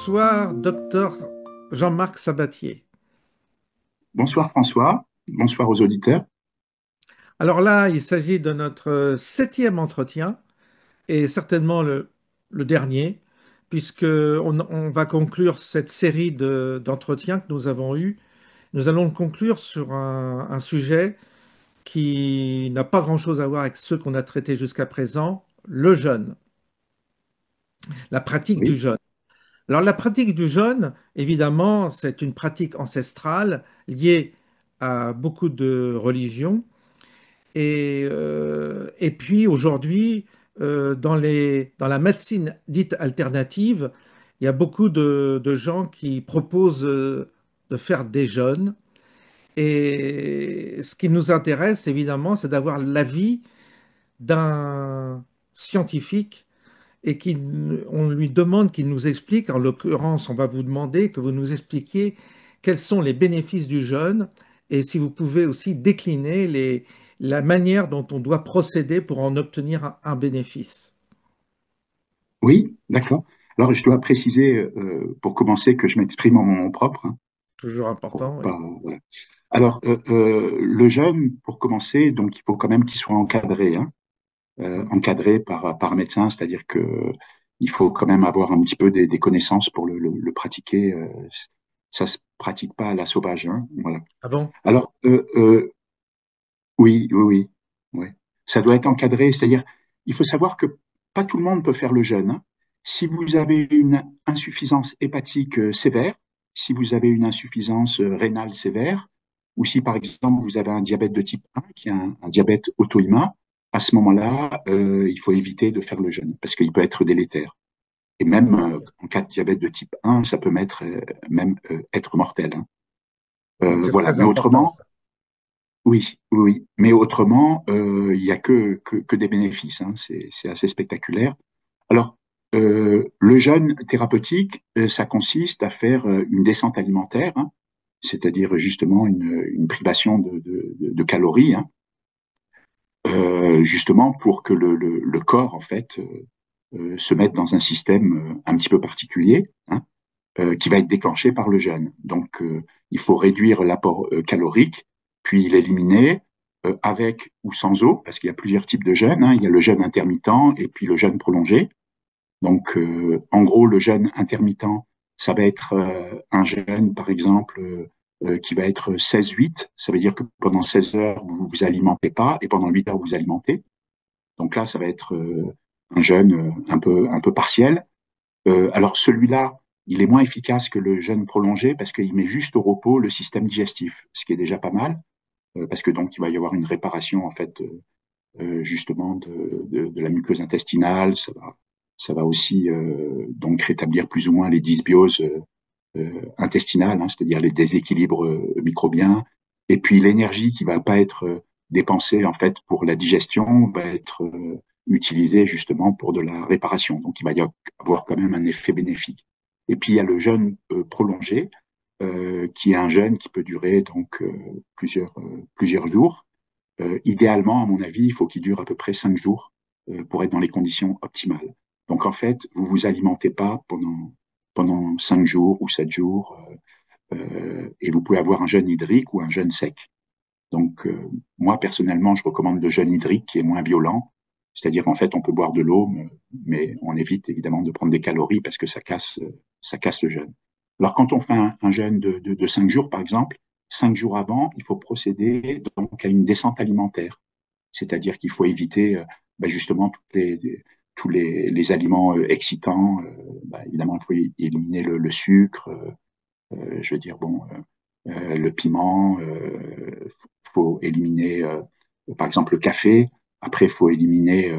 Bonsoir, docteur Jean-Marc Sabatier. Bonsoir François, bonsoir aux auditeurs. Alors là, il s'agit de notre septième entretien et certainement le dernier, puisque on va conclure cette série d'entretiens que nous avons eus. Nous allons le conclure sur un sujet qui n'a pas grand-chose à voir avec ceux qu'on a traités jusqu'à présent, le jeûne, la pratique du Oui, jeûne. Alors la pratique du jeûne, évidemment, c'est une pratique ancestrale liée à beaucoup de religions. Et puis aujourd'hui, dans la médecine dite alternative, il y a beaucoup de gens qui proposent de faire des jeûnes. Et ce qui nous intéresse, évidemment, c'est d'avoir l'avis d'un scientifique et on lui demande qu'il nous explique, en l'occurrence, on va vous demander que vous nous expliquiez quels sont les bénéfices du jeûne et si vous pouvez aussi décliner la manière dont on doit procéder pour en obtenir un bénéfice. oui, d'accord. Alors je dois préciser pour commencer que je m'exprime en mon nom propre, hein, Toujours pour important, oui. pas, voilà. Alors le jeûne, pour commencer, donc il faut quand même qu'il soit encadré, hein, Mm. encadré par un médecin, c'est-à-dire que il faut quand même avoir un petit peu des connaissances pour le pratiquer. Ça se pratique pas à la sauvage, hein, voilà. Ah bon? Alors oui, oui, oui, oui. Ça doit être encadré, c'est-à-dire, il faut savoir que pas tout le monde peut faire le jeûne, hein. Si vous avez une insuffisance hépatique sévère, si vous avez une insuffisance rénale sévère, ou si par exemple vous avez un diabète de type 1, qui est un diabète auto-immun, à ce moment-là, il faut éviter de faire le jeûne parce qu'il peut être délétère. Et même en cas de diabète de type 1, ça peut être mortel, hein. Donc c'est Voilà. très Mais important, autrement, ça. oui, oui, oui. Mais autrement, il n'y a que des bénéfices, hein. C'est assez spectaculaire. Alors, le jeûne thérapeutique, ça consiste à faire une descente alimentaire, hein, c'est-à-dire justement une privation de calories, hein, justement pour que le corps, en fait, se mette dans un système un petit peu particulier, hein, qui va être déclenché par le jeûne. Donc, il faut réduire l'apport calorique, puis l'éliminer avec ou sans eau, parce qu'il y a plusieurs types de jeûne, hein. Il y a le jeûne intermittent et puis le jeûne prolongé. Donc, en gros, le jeûne intermittent, ça va être un jeûne, par exemple, qui va être 16-8. Ça veut dire que pendant 16 heures, vous vous alimentez pas et pendant 8 heures, vous alimentez. Donc là, ça va être un jeûne un peu partiel. Alors celui-là, il est moins efficace que le jeûne prolongé parce qu'il met juste au repos le système digestif, ce qui est déjà pas mal, parce que donc il va y avoir une réparation en fait justement de la muqueuse intestinale. Ça va aussi donc rétablir plus ou moins les dysbioses intestinales, hein, c'est-à-dire les déséquilibres microbiens. Et puis l'énergie qui va pas être dépensée en fait pour la digestion va être utilisée justement pour de la réparation. Donc il va y avoir quand même un effet bénéfique. Et puis il y a le jeûne prolongé, qui est un jeûne qui peut durer donc plusieurs jours. Idéalement, à mon avis, il faut qu'il dure à peu près 5 jours pour être dans les conditions optimales. Donc en fait, vous vous alimentez pas pendant 5 jours ou 7 jours, et vous pouvez avoir un jeûne hydrique ou un jeûne sec. Donc moi personnellement, je recommande le jeûne hydrique qui est moins violent, c'est-à-dire en fait on peut boire de l'eau, mais on évite évidemment de prendre des calories parce que ça casse le jeûne. Alors quand on fait un jeûne de 5 jours par exemple, 5 jours avant, il faut procéder donc à une descente alimentaire, c'est-à-dire qu'il faut éviter justement tous les aliments excitants. Évidemment, il faut éliminer le sucre, je veux dire, bon, le piment, faut éliminer, par exemple, le café. Après, il faut éliminer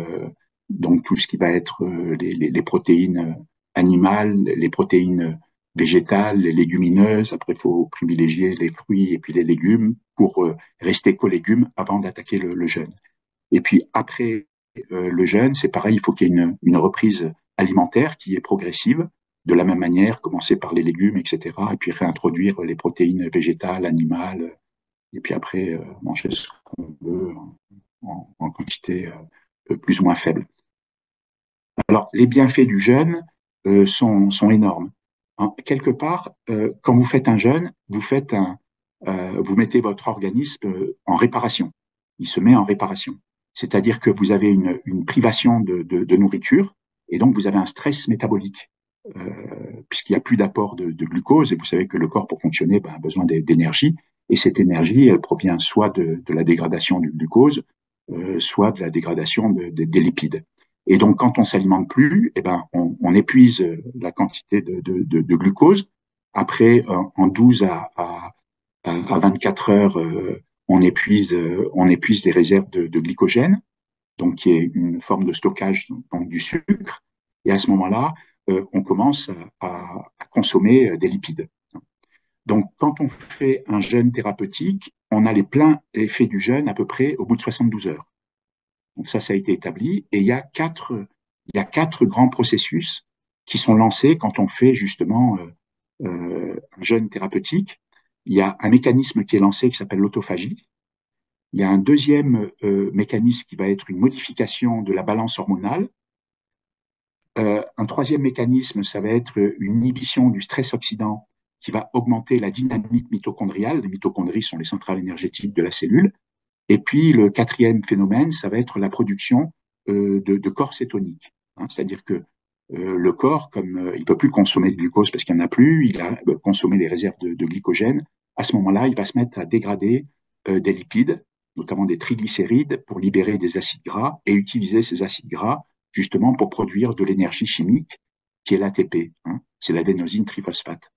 donc tout ce qui va être les protéines animales, les protéines végétales, les légumineuses. Après, il faut privilégier les fruits et puis les légumes pour rester qu'aux légumes avant d'attaquer le jeûne. Et puis après le jeûne, c'est pareil, il faut qu'il y ait une reprise alimentaire qui est progressive, de la même manière, commencer par les légumes, etc., et puis réintroduire les protéines végétales, animales, et puis après manger ce qu'on veut en quantité plus ou moins faible. Alors, les bienfaits du jeûne sont énormes. quelque part, quand vous faites un jeûne, vous mettez votre organisme en réparation. Il se met en réparation. C'est-à-dire que vous avez une privation de nourriture et donc vous avez un stress métabolique puisqu'il n'y a plus d'apport de glucose et vous savez que le corps, pour fonctionner, ben, a besoin d'énergie et cette énergie, elle provient soit de la dégradation du glucose, soit de la dégradation des lipides. Et donc, quand on s'alimente plus, eh ben, on épuise la quantité de glucose. Après, en 12 à 24 heures, on épuise les réserves de glycogène, donc qui est une forme de stockage donc, du sucre. Et à ce moment-là, on commence à consommer des lipides. Donc, quand on fait un jeûne thérapeutique, on a les pleins effets du jeûne à peu près au bout de 72 heures. Donc ça a été établi. Et il y a quatre grands processus qui sont lancés quand on fait justement un jeûne thérapeutique. Il y a un mécanisme qui est lancé qui s'appelle l'autophagie. Il y a un deuxième mécanisme qui va être une modification de la balance hormonale. Un troisième mécanisme, ça va être une inhibition du stress oxydant qui va augmenter la dynamique mitochondriale. Les mitochondries sont les centrales énergétiques de la cellule. Et puis le quatrième phénomène, ça va être la production de corps cétoniques. Hein, c'est-à-dire que le corps, comme il ne peut plus consommer de glucose parce qu'il n'y en a plus, il a consommé les réserves de glycogène. À ce moment-là, il va se mettre à dégrader des lipides, notamment des triglycérides, pour libérer des acides gras et utiliser ces acides gras justement pour produire de l'énergie chimique qui est l'ATP. Hein, c'est l'adénosine triphosphate.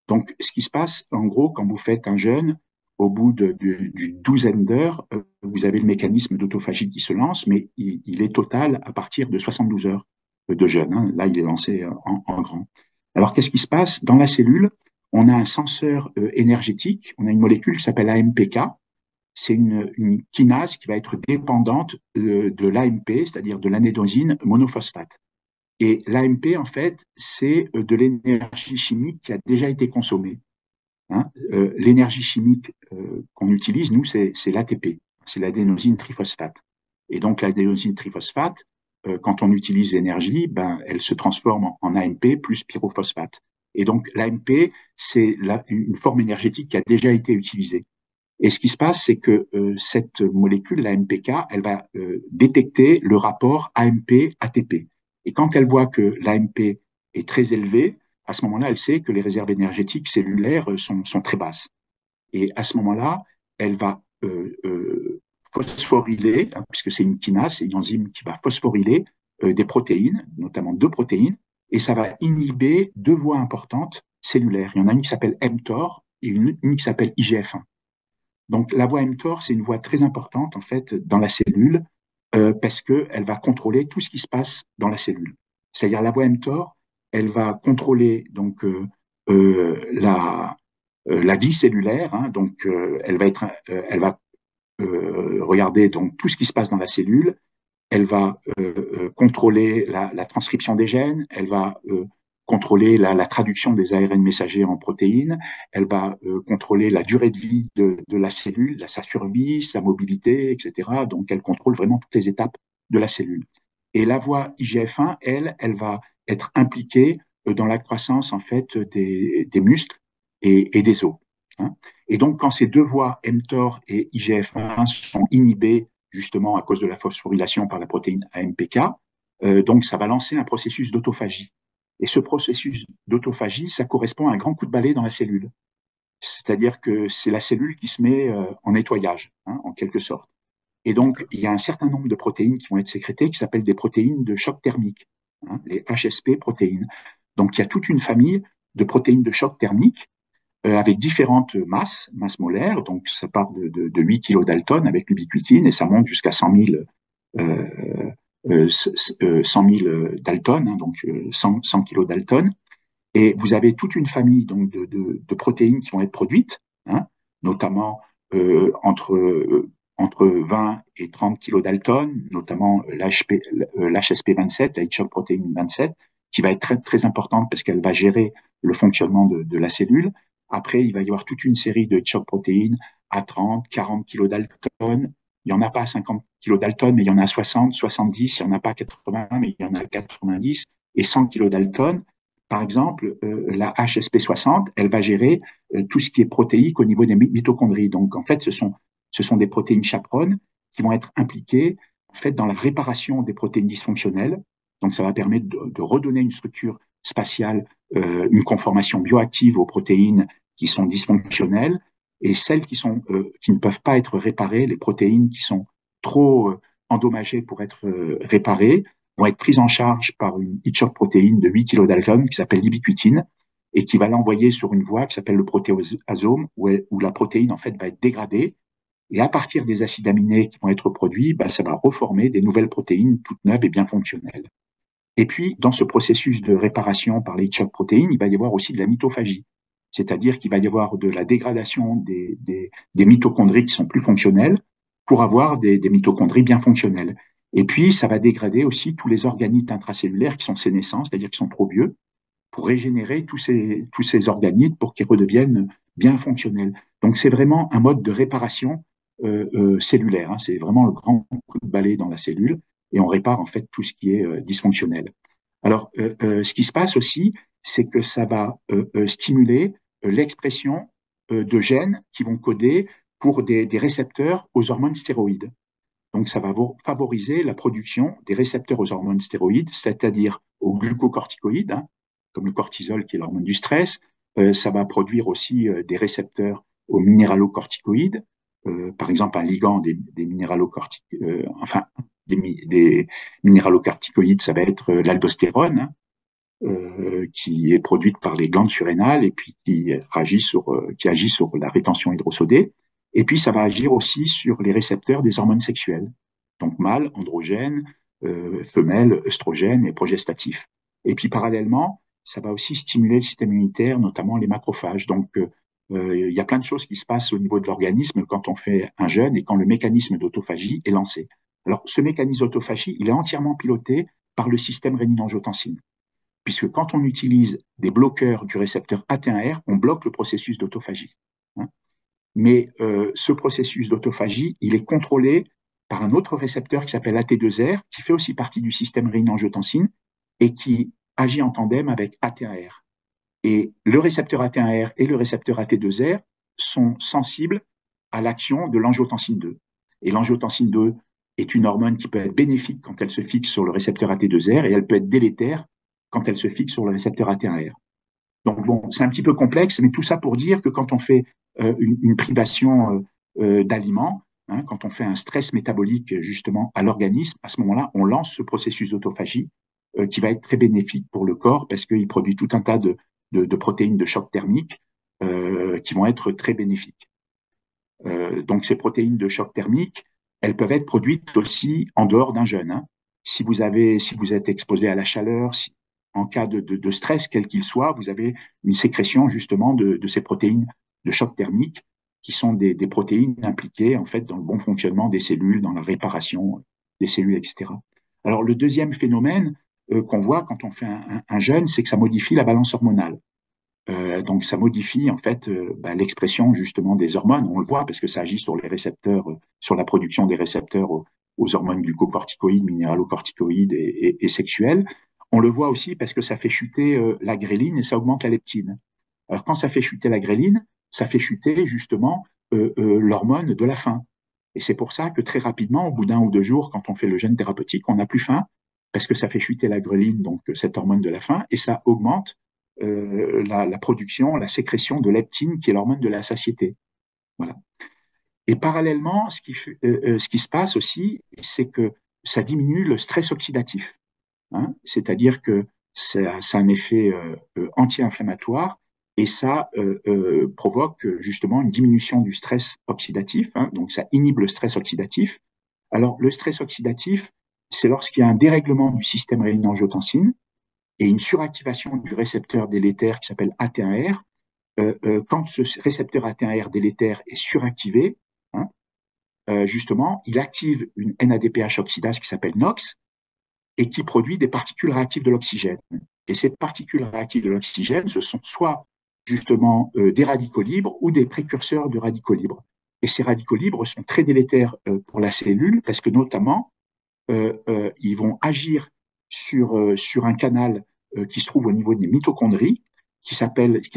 Donc, ce qui se passe, en gros, quand vous faites un jeûne, au bout d'une douzaine d'heures, vous avez le mécanisme d'autophagie qui se lance, mais il est total à partir de 72 heures de jeûne. Hein. Là, il est lancé en grand. Alors, qu'est-ce qui se passe? Dans la cellule, on a un senseur énergétique, on a une molécule qui s'appelle AMPK. C'est une kinase qui va être dépendante de l'AMP, c'est-à-dire de l'adénosine monophosphate. Et l'AMP, en fait, c'est de l'énergie chimique qui a déjà été consommée. Hein. L'énergie chimique qu'on utilise, nous, c'est l'ATP, c'est l'adénosine triphosphate. Et donc, l'adénosine triphosphate, quand on utilise l'énergie, ben, elle se transforme en AMP plus pyrophosphate. Et donc, l'AMP, c'est une forme énergétique qui a déjà été utilisée. Et ce qui se passe, c'est que cette molécule, la MPK, elle va détecter le rapport AMP-ATP. Et quand elle voit que l'AMP est très élevé, à ce moment-là, elle sait que les réserves énergétiques cellulaires sont très basses. Et à ce moment-là, elle va phosphoryler, hein, puisque c'est une kinase, c'est une enzyme qui va phosphoryler des protéines, notamment deux protéines, et ça va inhiber deux voies importantes cellulaires. Il y en a une qui s'appelle mTOR et une qui s'appelle IGF-1. Donc, la voie mTOR, c'est une voie très importante, en fait, dans la cellule, parce qu'elle va contrôler tout ce qui se passe dans la cellule. C'est-à-dire, la voie mTOR, elle va contrôler donc la vie cellulaire, hein, donc elle va regarder donc tout ce qui se passe dans la cellule, elle va contrôler la transcription des gènes, elle va contrôler la traduction des ARN messagers en protéines, elle va contrôler la durée de vie de la cellule, sa survie, sa mobilité, etc. Donc, elle contrôle vraiment toutes les étapes de la cellule. Et la voie IGF-1, elle va être impliquée dans la croissance en fait des muscles et des os. Hein. Et donc, quand ces deux voies, mTOR et IGF-1, sont inhibées justement à cause de la phosphorylation par la protéine AMPK, donc ça va lancer un processus d'autophagie. Et ce processus d'autophagie, ça correspond à un grand coup de balai dans la cellule. C'est-à-dire que c'est la cellule qui se met en nettoyage, hein, en quelque sorte. Et donc, il y a un certain nombre de protéines qui vont être sécrétées qui s'appellent des protéines de choc thermique, hein, les HSP protéines. Donc, il y a toute une famille de protéines de choc thermique avec différentes masses molaires. Donc, ça part de 8 kilodalton avec l'ubiquitine et ça monte jusqu'à 100 000, 100 000 dalton, hein, donc 100 kilodalton. Et vous avez toute une famille donc, de protéines qui vont être produites, hein, notamment entre 20 et 30 kilodalton, notamment l'HSP27, la Hitchcock protéine 27, qui va être très, très importante parce qu'elle va gérer le fonctionnement de la cellule. Après, il va y avoir toute une série de Hitchcock protéines à 30, 40 kilodalton. Il n'y en a pas à 50 kilodalton, mais il y en a à 60, 70. Il n'y en a pas à 80, mais il y en a à 90 et 100 kilodalton. Par exemple, la HSP60, elle va gérer tout ce qui est protéique au niveau des mitochondries. Donc, en fait, ce sont des protéines chaperones qui vont être impliquées en fait, dans la réparation des protéines dysfonctionnelles. Donc, ça va permettre de redonner une structure spatiale, une conformation bioactive aux protéines qui sont dysfonctionnelles et celles qui ne peuvent pas être réparées, les protéines qui sont trop endommagées pour être réparées, vont être prises en charge par une heat shock protéine de 8 kilodaltons qui s'appelle l'ubiquitine et qui va l'envoyer sur une voie qui s'appelle le protéasome où la protéine en fait va être dégradée et à partir des acides aminés qui vont être produits, bah, ça va reformer des nouvelles protéines toutes neuves et bien fonctionnelles. Et puis, dans ce processus de réparation par les heat shock protéines, il va y avoir aussi de la mitophagie, c'est-à-dire qu'il va y avoir de la dégradation des mitochondries qui sont plus fonctionnelles pour avoir des mitochondries bien fonctionnelles. Et puis, ça va dégrader aussi tous les organites intracellulaires qui sont sénescents, c'est-à-dire qui sont trop vieux, pour régénérer tous ces organites pour qu'ils redeviennent bien fonctionnels. Donc, c'est vraiment un mode de réparation cellulaire. Hein. C'est vraiment le grand coup de balai dans la cellule et on répare en fait tout ce qui est dysfonctionnel. Alors, ce qui se passe aussi, c'est que ça va stimuler l'expression de gènes qui vont coder pour des récepteurs aux hormones stéroïdes. Donc, ça va favoriser la production des récepteurs aux hormones stéroïdes, c'est-à-dire aux glucocorticoïdes, hein, comme le cortisol qui est l'hormone du stress. Ça va produire aussi des récepteurs aux minéralocorticoïdes, par exemple un ligand des minéralocorticoïdes, enfin des minéralocorticoïdes, ça va être l'aldostérone, hein, qui est produite par les glandes surrénales et puis qui agit sur la rétention hydrosodée. Et puis, ça va agir aussi sur les récepteurs des hormones sexuelles. Donc, mâle, androgène, femelle, œstrogène et progestatif. Et puis, parallèlement, ça va aussi stimuler le système immunitaire, notamment les macrophages. Donc, il y a plein de choses qui se passent au niveau de l'organisme quand on fait un jeûne et quand le mécanisme d'autophagie est lancé. Alors, ce mécanisme d'autophagie, il est entièrement piloté par le système rénine-angiotensine puisque quand on utilise des bloqueurs du récepteur AT1R, on bloque le processus d'autophagie. Hein. Mais ce processus d'autophagie, il est contrôlé par un autre récepteur qui s'appelle AT2R, qui fait aussi partie du système rénine-angiotensine et qui agit en tandem avec AT1R. Et le récepteur AT1R et le récepteur AT2R sont sensibles à l'action de l'angiotensine 2. Et l'angiotensine 2 est une hormone qui peut être bénéfique quand elle se fixe sur le récepteur AT2R et elle peut être délétère quand elle se fixe sur le récepteur AT1R. Donc bon, c'est un petit peu complexe, mais tout ça pour dire que quand on fait une privation d'aliments, hein, quand on fait un stress métabolique justement à l'organisme, à ce moment-là, on lance ce processus d'autophagie qui va être très bénéfique pour le corps parce qu'il produit tout un tas de protéines de choc thermique qui vont être très bénéfiques. Donc ces protéines de choc thermique, elles peuvent être produites aussi en dehors d'un jeûne. Hein. Si vous êtes exposé à la chaleur, en cas de stress, quel qu'il soit, vous avez une sécrétion justement de ces protéines de choc thermique qui sont des protéines impliquées en fait dans le bon fonctionnement des cellules, dans la réparation des cellules, etc. Alors le deuxième phénomène qu'on voit quand on fait un jeûne, c'est que ça modifie la balance hormonale. Donc ça modifie en fait l'expression justement des hormones. On le voit parce que ça agit sur les récepteurs, sur la production des récepteurs aux hormones glucocorticoïdes, minéralocorticoïdes et sexuelles. On le voit aussi parce que ça fait chuter la gréline et ça augmente la leptine. Alors quand ça fait chuter la gréline, ça fait chuter justement l'hormone de la faim. Et c'est pour ça que très rapidement, au bout d'un ou deux jours, quand on fait le jeûne thérapeutique, on n'a plus faim parce que ça fait chuter la gréline, donc cette hormone de la faim, et ça augmente la production, la sécrétion de leptine, qui est l'hormone de la satiété. Voilà. Et parallèlement, ce qui se passe aussi, c'est que ça diminue le stress oxydatif. Hein, c'est-à-dire que ça a un effet anti-inflammatoire et ça provoque justement une diminution du stress oxydatif. Hein, donc ça inhibe le stress oxydatif. Alors le stress oxydatif, c'est lorsqu'il y a un dérèglement du système rénine-angiotensine et une suractivation du récepteur délétère qui s'appelle AT1R. Quand ce récepteur AT1R délétère est suractivé, hein, justement, il active une NADPH oxydase qui s'appelle NOx et qui produit des particules réactives de l'oxygène. Et ces particules réactives de l'oxygène, ce sont soit justement des radicaux libres ou des précurseurs de radicaux libres. Et ces radicaux libres sont très délétères pour la cellule parce que notamment, ils vont agir sur un canal qui se trouve au niveau des mitochondries, qui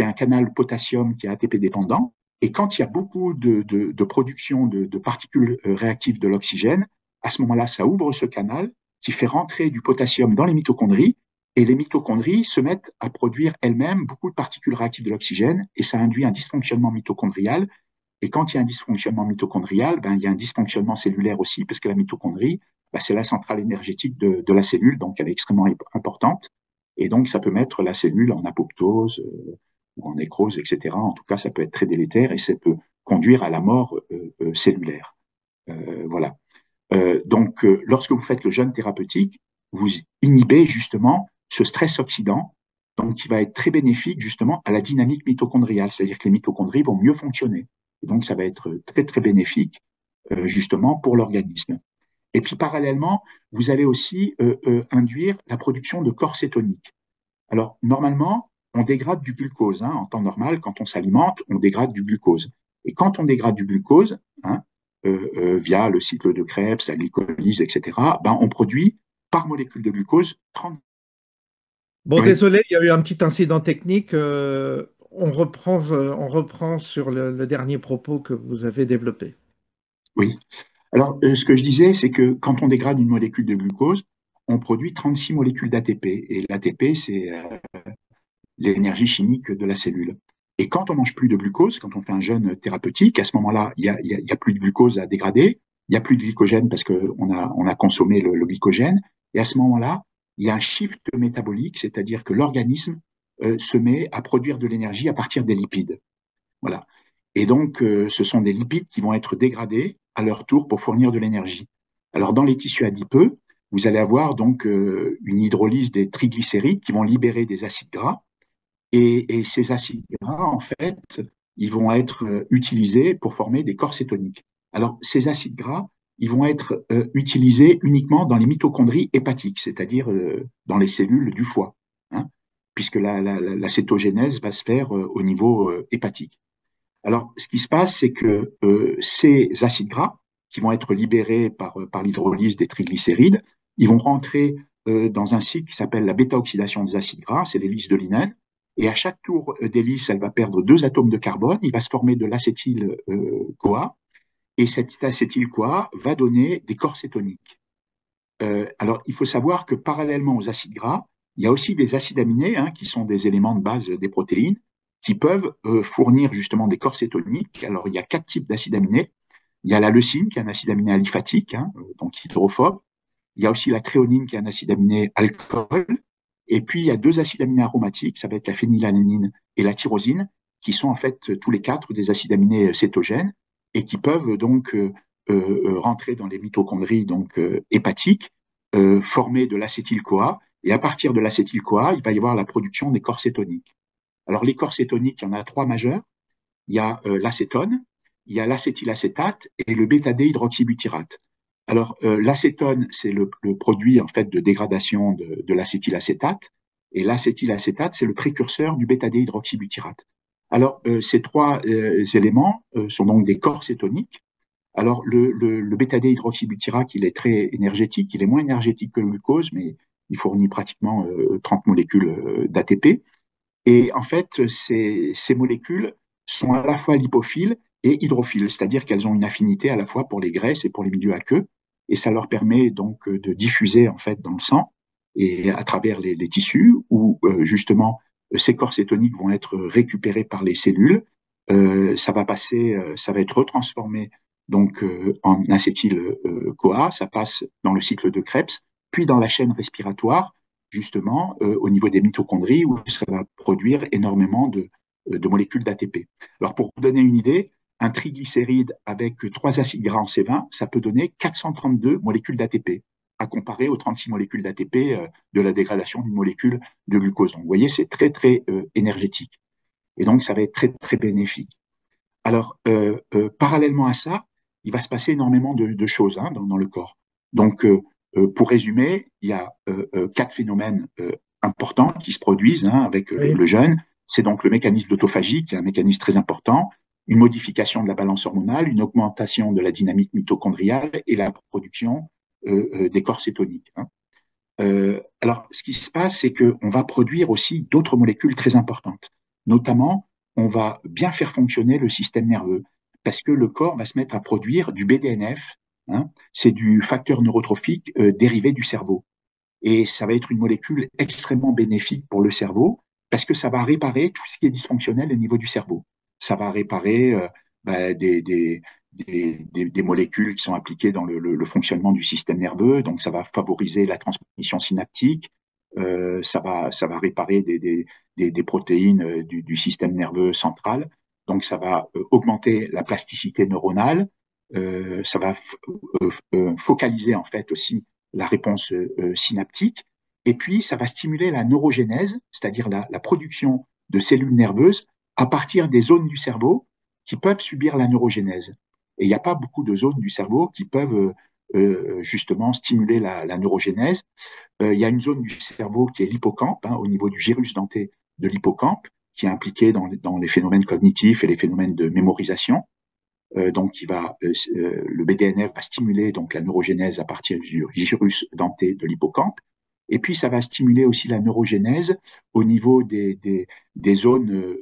a un canal potassium qui est ATP dépendant. Et quand il y a beaucoup de production de particules réactives de l'oxygène, à ce moment-là, ça ouvre ce canal qui fait rentrer du potassium dans les mitochondries, et les mitochondries se mettent à produire elles-mêmes beaucoup de particules réactives de l'oxygène, et ça induit un dysfonctionnement mitochondrial. Et quand il y a un dysfonctionnement mitochondrial, ben, il y a un dysfonctionnement cellulaire aussi, parce que la mitochondrie, ben, c'est la centrale énergétique de la cellule, donc elle est extrêmement importante. Et donc, ça peut mettre la cellule en apoptose ou en nécrose, etc. En tout cas, ça peut être très délétère et ça peut conduire à la mort cellulaire. Voilà. Lorsque vous faites le jeûne thérapeutique, vous inhibez justement ce stress oxydant, donc qui va être très bénéfique justement à la dynamique mitochondriale, c'est-à-dire que les mitochondries vont mieux fonctionner. Et donc, ça va être très, très bénéfique justement pour l'organisme. Et puis, parallèlement, vous allez aussi induire la production de corps cétoniques. Alors, normalement, on dégrade du glucose. Hein, en temps normal, quand on s'alimente, on dégrade du glucose. Et quand on dégrade du glucose, hein, via le cycle de Krebs, la glycolyse, etc., ben, on produit par molécule de glucose 30. Bon, Oui, désolé, il y a eu un petit incident technique. On reprend sur le dernier propos que vous avez développé. oui. Alors, ce que je disais, c'est que quand on dégrade une molécule de glucose, on produit 36 molécules d'ATP. Et l'ATP, c'est l'énergie chimique de la cellule. Et quand on mange plus de glucose, quand on fait un jeûne thérapeutique, à ce moment-là, il y a plus de glucose à dégrader, il y a plus de glycogène parce qu'on a consommé le glycogène. Et à ce moment-là, il y a un shift métabolique, c'est-à-dire que l'organisme se met à produire de l'énergie à partir des lipides. Voilà. Et donc, ce sont des lipides qui vont être dégradés à leur tour pour fournir de l'énergie. Alors, dans les tissus adipeux, vous allez avoir donc une hydrolyse des triglycérides qui vont libérer des acides gras. Et ces acides gras, en fait, ils vont être utilisés pour former des corps cétoniques. Alors, ces acides gras, ils vont être utilisés uniquement dans les mitochondries hépatiques, c'est-à-dire dans les cellules du foie, hein, puisque la cétogénèse va se faire au niveau hépatique. Alors, ce qui se passe, c'est que ces acides gras, qui vont être libérés par l'hydrolyse des triglycérides, ils vont rentrer dans un cycle qui s'appelle la bêta-oxydation des acides gras, c'est l'hélice de Linène. Et à chaque tour d'hélice, elle va perdre 2 atomes de carbone, il va se former de l'acétyl-CoA, et cet acétyl-CoA va donner des corps cétoniques. Alors, il faut savoir que parallèlement aux acides gras, il y a aussi des acides aminés, hein, qui sont des éléments de base des protéines, qui peuvent fournir justement des corps cétoniques. Alors, il y a 4 types d'acides aminés. Il y a la leucine, qui est un acide aminé aliphatique, hein, donc hydrophobe. Il y a aussi la thréonine, qui est un acide aminé alcool. Et puis, il y a 2 acides aminés aromatiques, ça va être la phénylalanine et la tyrosine, qui sont en fait tous les 4 des acides aminés cétogènes et qui peuvent donc rentrer dans les mitochondries donc hépatiques, former de l'acétyl-CoA. Et à partir de l'acétyl-CoA, il va y avoir la production des corps cétoniques. Alors, les corps cétoniques, il y en a 3 majeurs. Il y a l'acétone, il y a l'acétylacétate et le bêta-D-hydroxybutyrate. Alors, l'acétone, c'est le produit en fait de dégradation de l'acétylacétate, et l'acétylacétate, c'est le précurseur du bêta-D-hydroxybutyrate. Alors, ces 3 éléments sont donc des corps cétoniques. Alors, le bêta-D-hydroxybutyrate, il est très énergétique, il est moins énergétique que le glucose, mais il fournit pratiquement 30 molécules d'ATP. Et en fait, ces molécules sont à la fois lipophiles et hydrophiles, c'est-à-dire qu'elles ont une affinité à la fois pour les graisses et pour les milieux aqueux, et ça leur permet donc de diffuser en fait dans le sang et à travers les tissus où justement ces corps cétoniques vont être récupérés par les cellules. Ça va passer, ça va être retransformé donc en acétyl-CoA, ça passe dans le cycle de Krebs, puis dans la chaîne respiratoire justement au niveau des mitochondries où ça va produire énormément de molécules d'ATP. Alors pour vous donner une idée, un triglycéride avec 3 acides gras en C20, ça peut donner 432 molécules d'ATP, à comparer aux 36 molécules d'ATP de la dégradation d'une molécule de glucose. Donc vous voyez, c'est très très énergétique. Et donc ça va être très très bénéfique. Alors parallèlement à ça, il va se passer énormément de choses hein, dans le corps. Donc pour résumer, il y a 4 phénomènes importants qui se produisent hein, avec Oui. le jeûne. C'est donc le mécanisme d'autophagie, qui est un mécanisme très important, une modification de la balance hormonale, une augmentation de la dynamique mitochondriale et la production des corps cétoniques. Hein. Alors, ce qui se passe, c'est qu'on va produire aussi d'autres molécules très importantes. Notamment, on va bien faire fonctionner le système nerveux parce que le corps va se mettre à produire du BDNF, hein, c'est du facteur neurotrophique dérivé du cerveau. Et ça va être une molécule extrêmement bénéfique pour le cerveau parce que ça va réparer tout ce qui est dysfonctionnel au niveau du cerveau. Ça va réparer bah, des molécules qui sont impliquées dans le fonctionnement du système nerveux. Donc, ça va favoriser la transmission synaptique. Ça va réparer des protéines du système nerveux central. Donc, ça va augmenter la plasticité neuronale. Ça va focaliser en fait aussi la réponse synaptique. Et puis, ça va stimuler la neurogénèse, c'est-à-dire la production de cellules nerveuses à partir des zones du cerveau qui peuvent subir la neurogénèse. Et il n'y a pas beaucoup de zones du cerveau qui peuvent justement stimuler la neurogénèse. Il y a une zone du cerveau qui est l'hippocampe, hein, au niveau du gyrus denté de l'hippocampe, qui est impliqué dans les phénomènes cognitifs et les phénomènes de mémorisation. Donc, le BDNF va stimuler donc la neurogénèse à partir du gyrus denté de l'hippocampe. Et puis, ça va stimuler aussi la neurogénèse au niveau des zones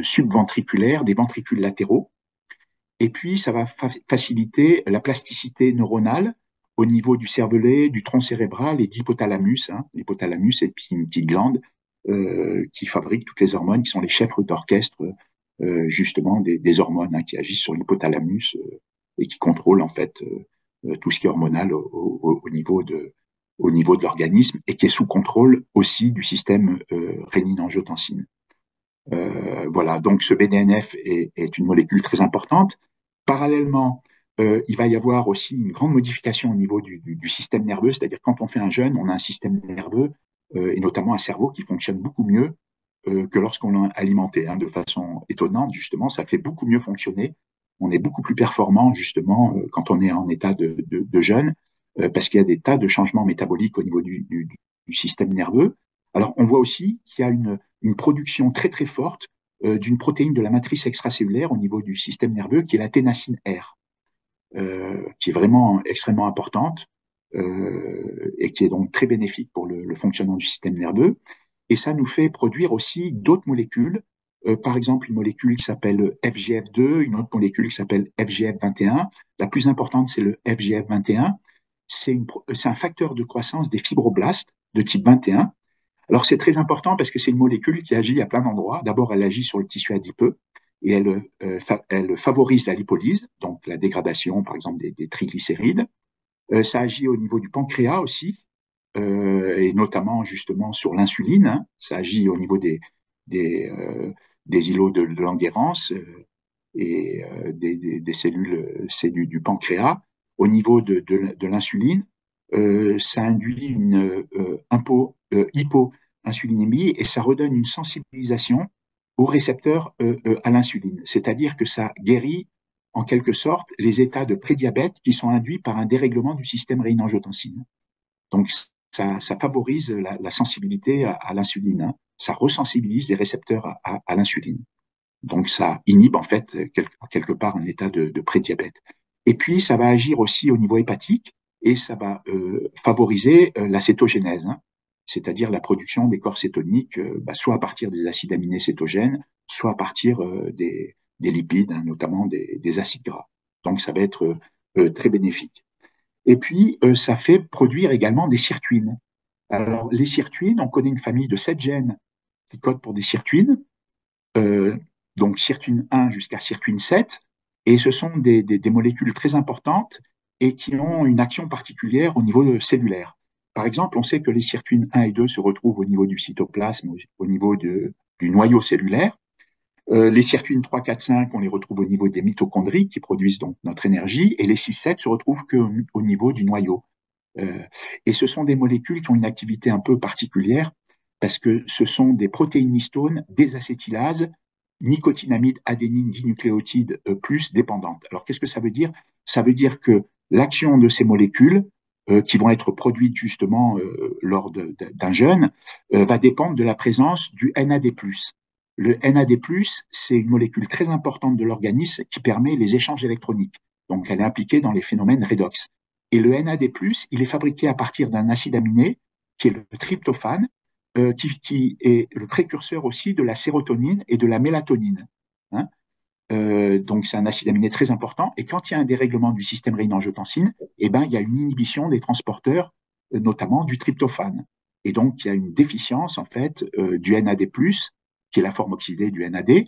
subventriculaires, des ventricules latéraux. Et puis, ça va faciliter la plasticité neuronale au niveau du cervelet, du tronc cérébral et d'hypothalamus. Hein. L'hypothalamus est une petite glande qui fabrique toutes les hormones, qui sont les chefs d'orchestre justement des hormones hein, qui agissent sur l'hypothalamus et qui contrôlent en fait tout ce qui est hormonal au niveau de l'organisme et qui est sous contrôle aussi du système rénine-angiotensine. Voilà, donc ce BDNF est une molécule très importante. Parallèlement, il va y avoir aussi une grande modification au niveau du système nerveux, c'est-à-dire quand on fait un jeûne, on a un système nerveux et notamment un cerveau qui fonctionne beaucoup mieux que lorsqu'on l'a alimenté, hein, de façon étonnante, justement, ça fait beaucoup mieux fonctionner. On est beaucoup plus performant, justement, quand on est en état de jeûne, parce qu'il y a des tas de changements métaboliques au niveau du système nerveux. Alors, on voit aussi qu'il y a une production très, très forte d'une protéine de la matrice extracellulaire au niveau du système nerveux, qui est la ténacine R, qui est vraiment extrêmement importante et qui est donc très bénéfique pour le fonctionnement du système nerveux. Et ça nous fait produire aussi d'autres molécules, par exemple une molécule qui s'appelle FGF2, une autre molécule qui s'appelle FGF21. La plus importante, c'est le FGF21. C'est un facteur de croissance des fibroblastes de type 21. Alors c'est très important parce que c'est une molécule qui agit à plein d'endroits. D'abord, elle agit sur le tissu adipeux et elle favorise la lipolyse, donc la dégradation, par exemple, des triglycérides. Ça agit au niveau du pancréas aussi, et notamment justement sur l'insuline. Hein. Ça agit au niveau des îlots de Langerhans et des cellules du pancréas. Au niveau de l'insuline, ça induit une hypoinsulinémie et ça redonne une sensibilisation aux récepteurs à l'insuline. C'est-à-dire que ça guérit en quelque sorte les états de prédiabète qui sont induits par un dérèglement du système rénine-angiotensine. Donc, ça favorise la sensibilité à l'insuline. Hein. Ça resensibilise les récepteurs à l'insuline. Donc, ça inhibe en fait quelque part un état de prédiabète. Et puis, ça va agir aussi au niveau hépatique et ça va favoriser la cétogénèse, hein, c'est-à-dire la production des corps cétoniques, soit à partir des acides aminés cétogènes, soit à partir des lipides, hein, notamment des acides gras. Donc, ça va être très bénéfique. Et puis, ça fait produire également des sirtuines. Alors, les sirtuines, on connaît une famille de 7 gènes qui codent pour des sirtuines, euh, donc sirtuine 1 jusqu'à sirtuine 7, et ce sont des molécules très importantes et qui ont une action particulière au niveau cellulaire. Par exemple, on sait que les sirtuines 1 et 2 se retrouvent au niveau du cytoplasme, au niveau du noyau cellulaire. Les sirtuines 3, 4, 5, on les retrouve au niveau des mitochondries qui produisent donc notre énergie, et les 6, 7 se retrouvent qu'au niveau du noyau. Euh, et ce sont des molécules qui ont une activité un peu particulière parce que ce sont des protéines histones désacétylases, nicotinamide, adénine, dinucléotide plus dépendantes. Alors qu'est-ce que ça veut dire? Ça veut dire que l'action de ces molécules qui vont être produites justement lors d'un jeûne va dépendre de la présence du NAD+. Le NAD+, c'est une molécule très importante de l'organisme qui permet les échanges électroniques. Donc elle est impliquée dans les phénomènes redox. Et le NAD+, il est fabriqué à partir d'un acide aminé qui est le tryptophane, qui est le précurseur aussi de la sérotonine et de la mélatonine. Hein. Donc c'est un acide aminé très important. Et quand il y a un dérèglement du système rénine-angiotensine, eh ben, il y a une inhibition des transporteurs, notamment du tryptophane. Et donc il y a une déficience en fait du NAD+, qui est la forme oxydée du NAD,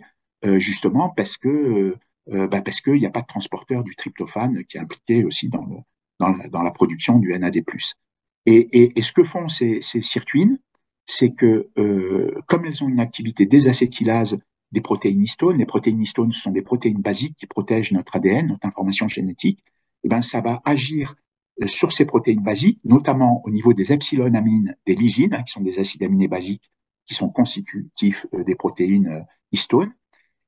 justement parce qu'il n'y a pas de transporteur du tryptophane qui est impliqué aussi dans la production du NAD+. Et ce que font ces sirtuines, c'est que comme elles ont une activité désacétylase des protéines histones. Les protéines histones sont des protéines basiques qui protègent notre ADN, notre information génétique. Et ben, ça va agir sur ces protéines basiques, notamment au niveau des epsilonamines, des lysines, qui sont des acides aminés basiques qui sont constitutifs des protéines histones.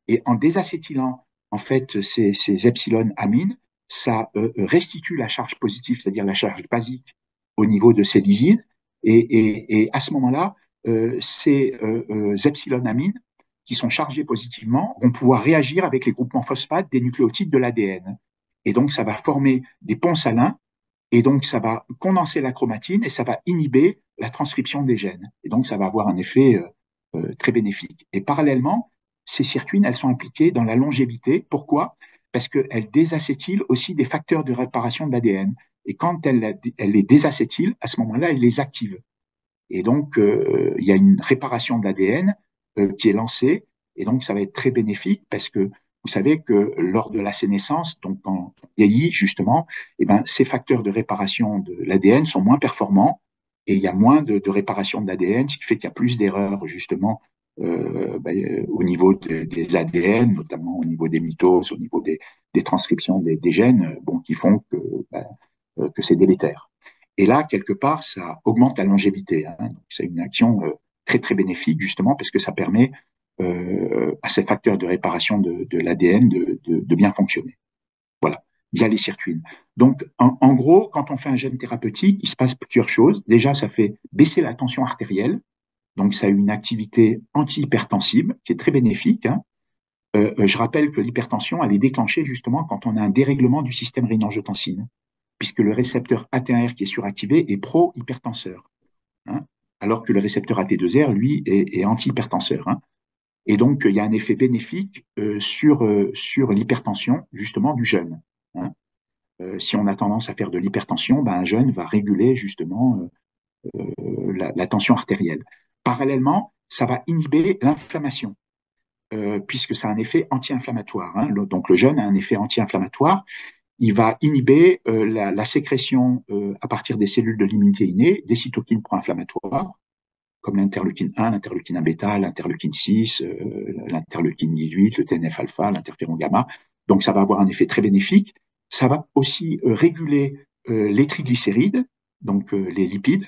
Et en désacétylant en fait ces epsilonamines, ça restitue la charge positive, c'est-à-dire la charge basique au niveau de ces lysines. Et à ce moment-là, ces epsilonamines qui sont chargés positivement vont pouvoir réagir avec les groupements phosphates des nucléotides de l'ADN. Et donc, ça va former des ponts salins, et donc ça va condenser la chromatine et ça va inhiber la transcription des gènes. Et donc, ça va avoir un effet très bénéfique. Et parallèlement, ces sirtuines, elles sont impliquées dans la longévité. Pourquoi? Parce qu'elles désacétylent aussi des facteurs de réparation de l'ADN. Et quand elles les désacétylent, à ce moment-là, elles les activent. Et donc, il y a une réparation de l'ADN qui est lancée. Et donc, ça va être très bénéfique parce que vous savez que lors de la sénescence, donc quand on vieillit, justement, eh ben, ces facteurs de réparation de l'ADN sont moins performants et il y a moins de réparation de l'ADN, ce qui fait qu'il y a plus d'erreurs, justement, au niveau des ADN, notamment au niveau des mitoses, au niveau des transcriptions des gènes, bon, qui font que c'est délétère. Et là, quelque part, ça augmente la longévité. Hein. C'est une action très, très bénéfique, justement, parce que ça permet à ces facteurs de réparation de l'ADN de bien fonctionner. Voilà, via les sirtuines. Donc, en gros, quand on fait un gène thérapeutique, il se passe plusieurs choses. Déjà, ça fait baisser la tension artérielle. Donc, ça a une activité antihypertensive qui est très bénéfique. Hein. Je rappelle que l'hypertension, elle est déclenchée justement quand on a un dérèglement du système rénine-angiotensine, puisque le récepteur AT1R qui est suractivé est pro-hypertenseur, hein, alors que le récepteur AT2R, lui, est anti-hypertenseur. Hein. Et donc, il y a un effet bénéfique sur l'hypertension, justement, du jeune. Hein. Si on a tendance à faire de l'hypertension, ben, un jeune va réguler, justement, la tension artérielle. Parallèlement, ça va inhiber l'inflammation, puisque ça a un effet anti-inflammatoire. Hein. Donc, le jeune a un effet anti-inflammatoire. Il va inhiber la sécrétion à partir des cellules de l'immunité innée des cytokines pro-inflammatoires, comme l'interleukine 1, l'interleukine 1 bêta, l'interleukine 6, l'interleukine 18, le TNF-alpha, l'interféron gamma. Donc ça va avoir un effet très bénéfique. Ça va aussi réguler les triglycérides, donc les lipides.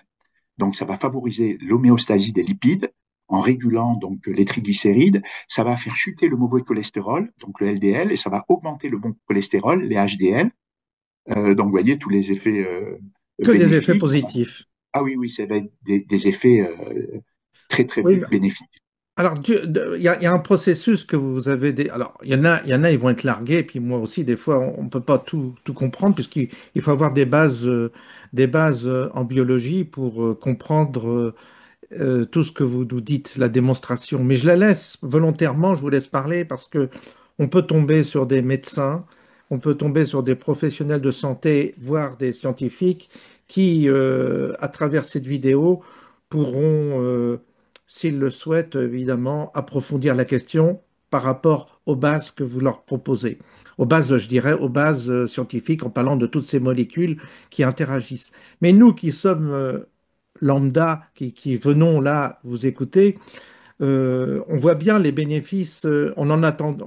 Donc ça va favoriser l'homéostasie des lipides en régulant donc les triglycérides. Ça va faire chuter le mauvais cholestérol, donc le LDL, et ça va augmenter le bon cholestérol, les HDL. Donc vous voyez tous les effets Que des effets bénéfiques. positifs. Ah oui, oui, ça va être des effets très, très Oui, bénéfiques. alors, il y a un processus que vous avez. Alors, ils vont être largués, et puis moi aussi, des fois, on ne peut pas tout comprendre, puisqu'il faut avoir des bases en biologie pour comprendre tout ce que vous nous dites, la démonstration. Mais je la laisse volontairement, je vous laisse parler, parce que on peut tomber sur des médecins, on peut tomber sur des professionnels de santé, voire des scientifiques, qui, à travers cette vidéo, pourront, s'ils le souhaitent, évidemment, approfondir la question par rapport aux bases que vous leur proposez. Aux bases, je dirais, aux bases scientifiques, en parlant de toutes ces molécules qui interagissent. Mais nous qui sommes lambda, qui venons là vous écouter, on voit bien les bénéfices, on en attend,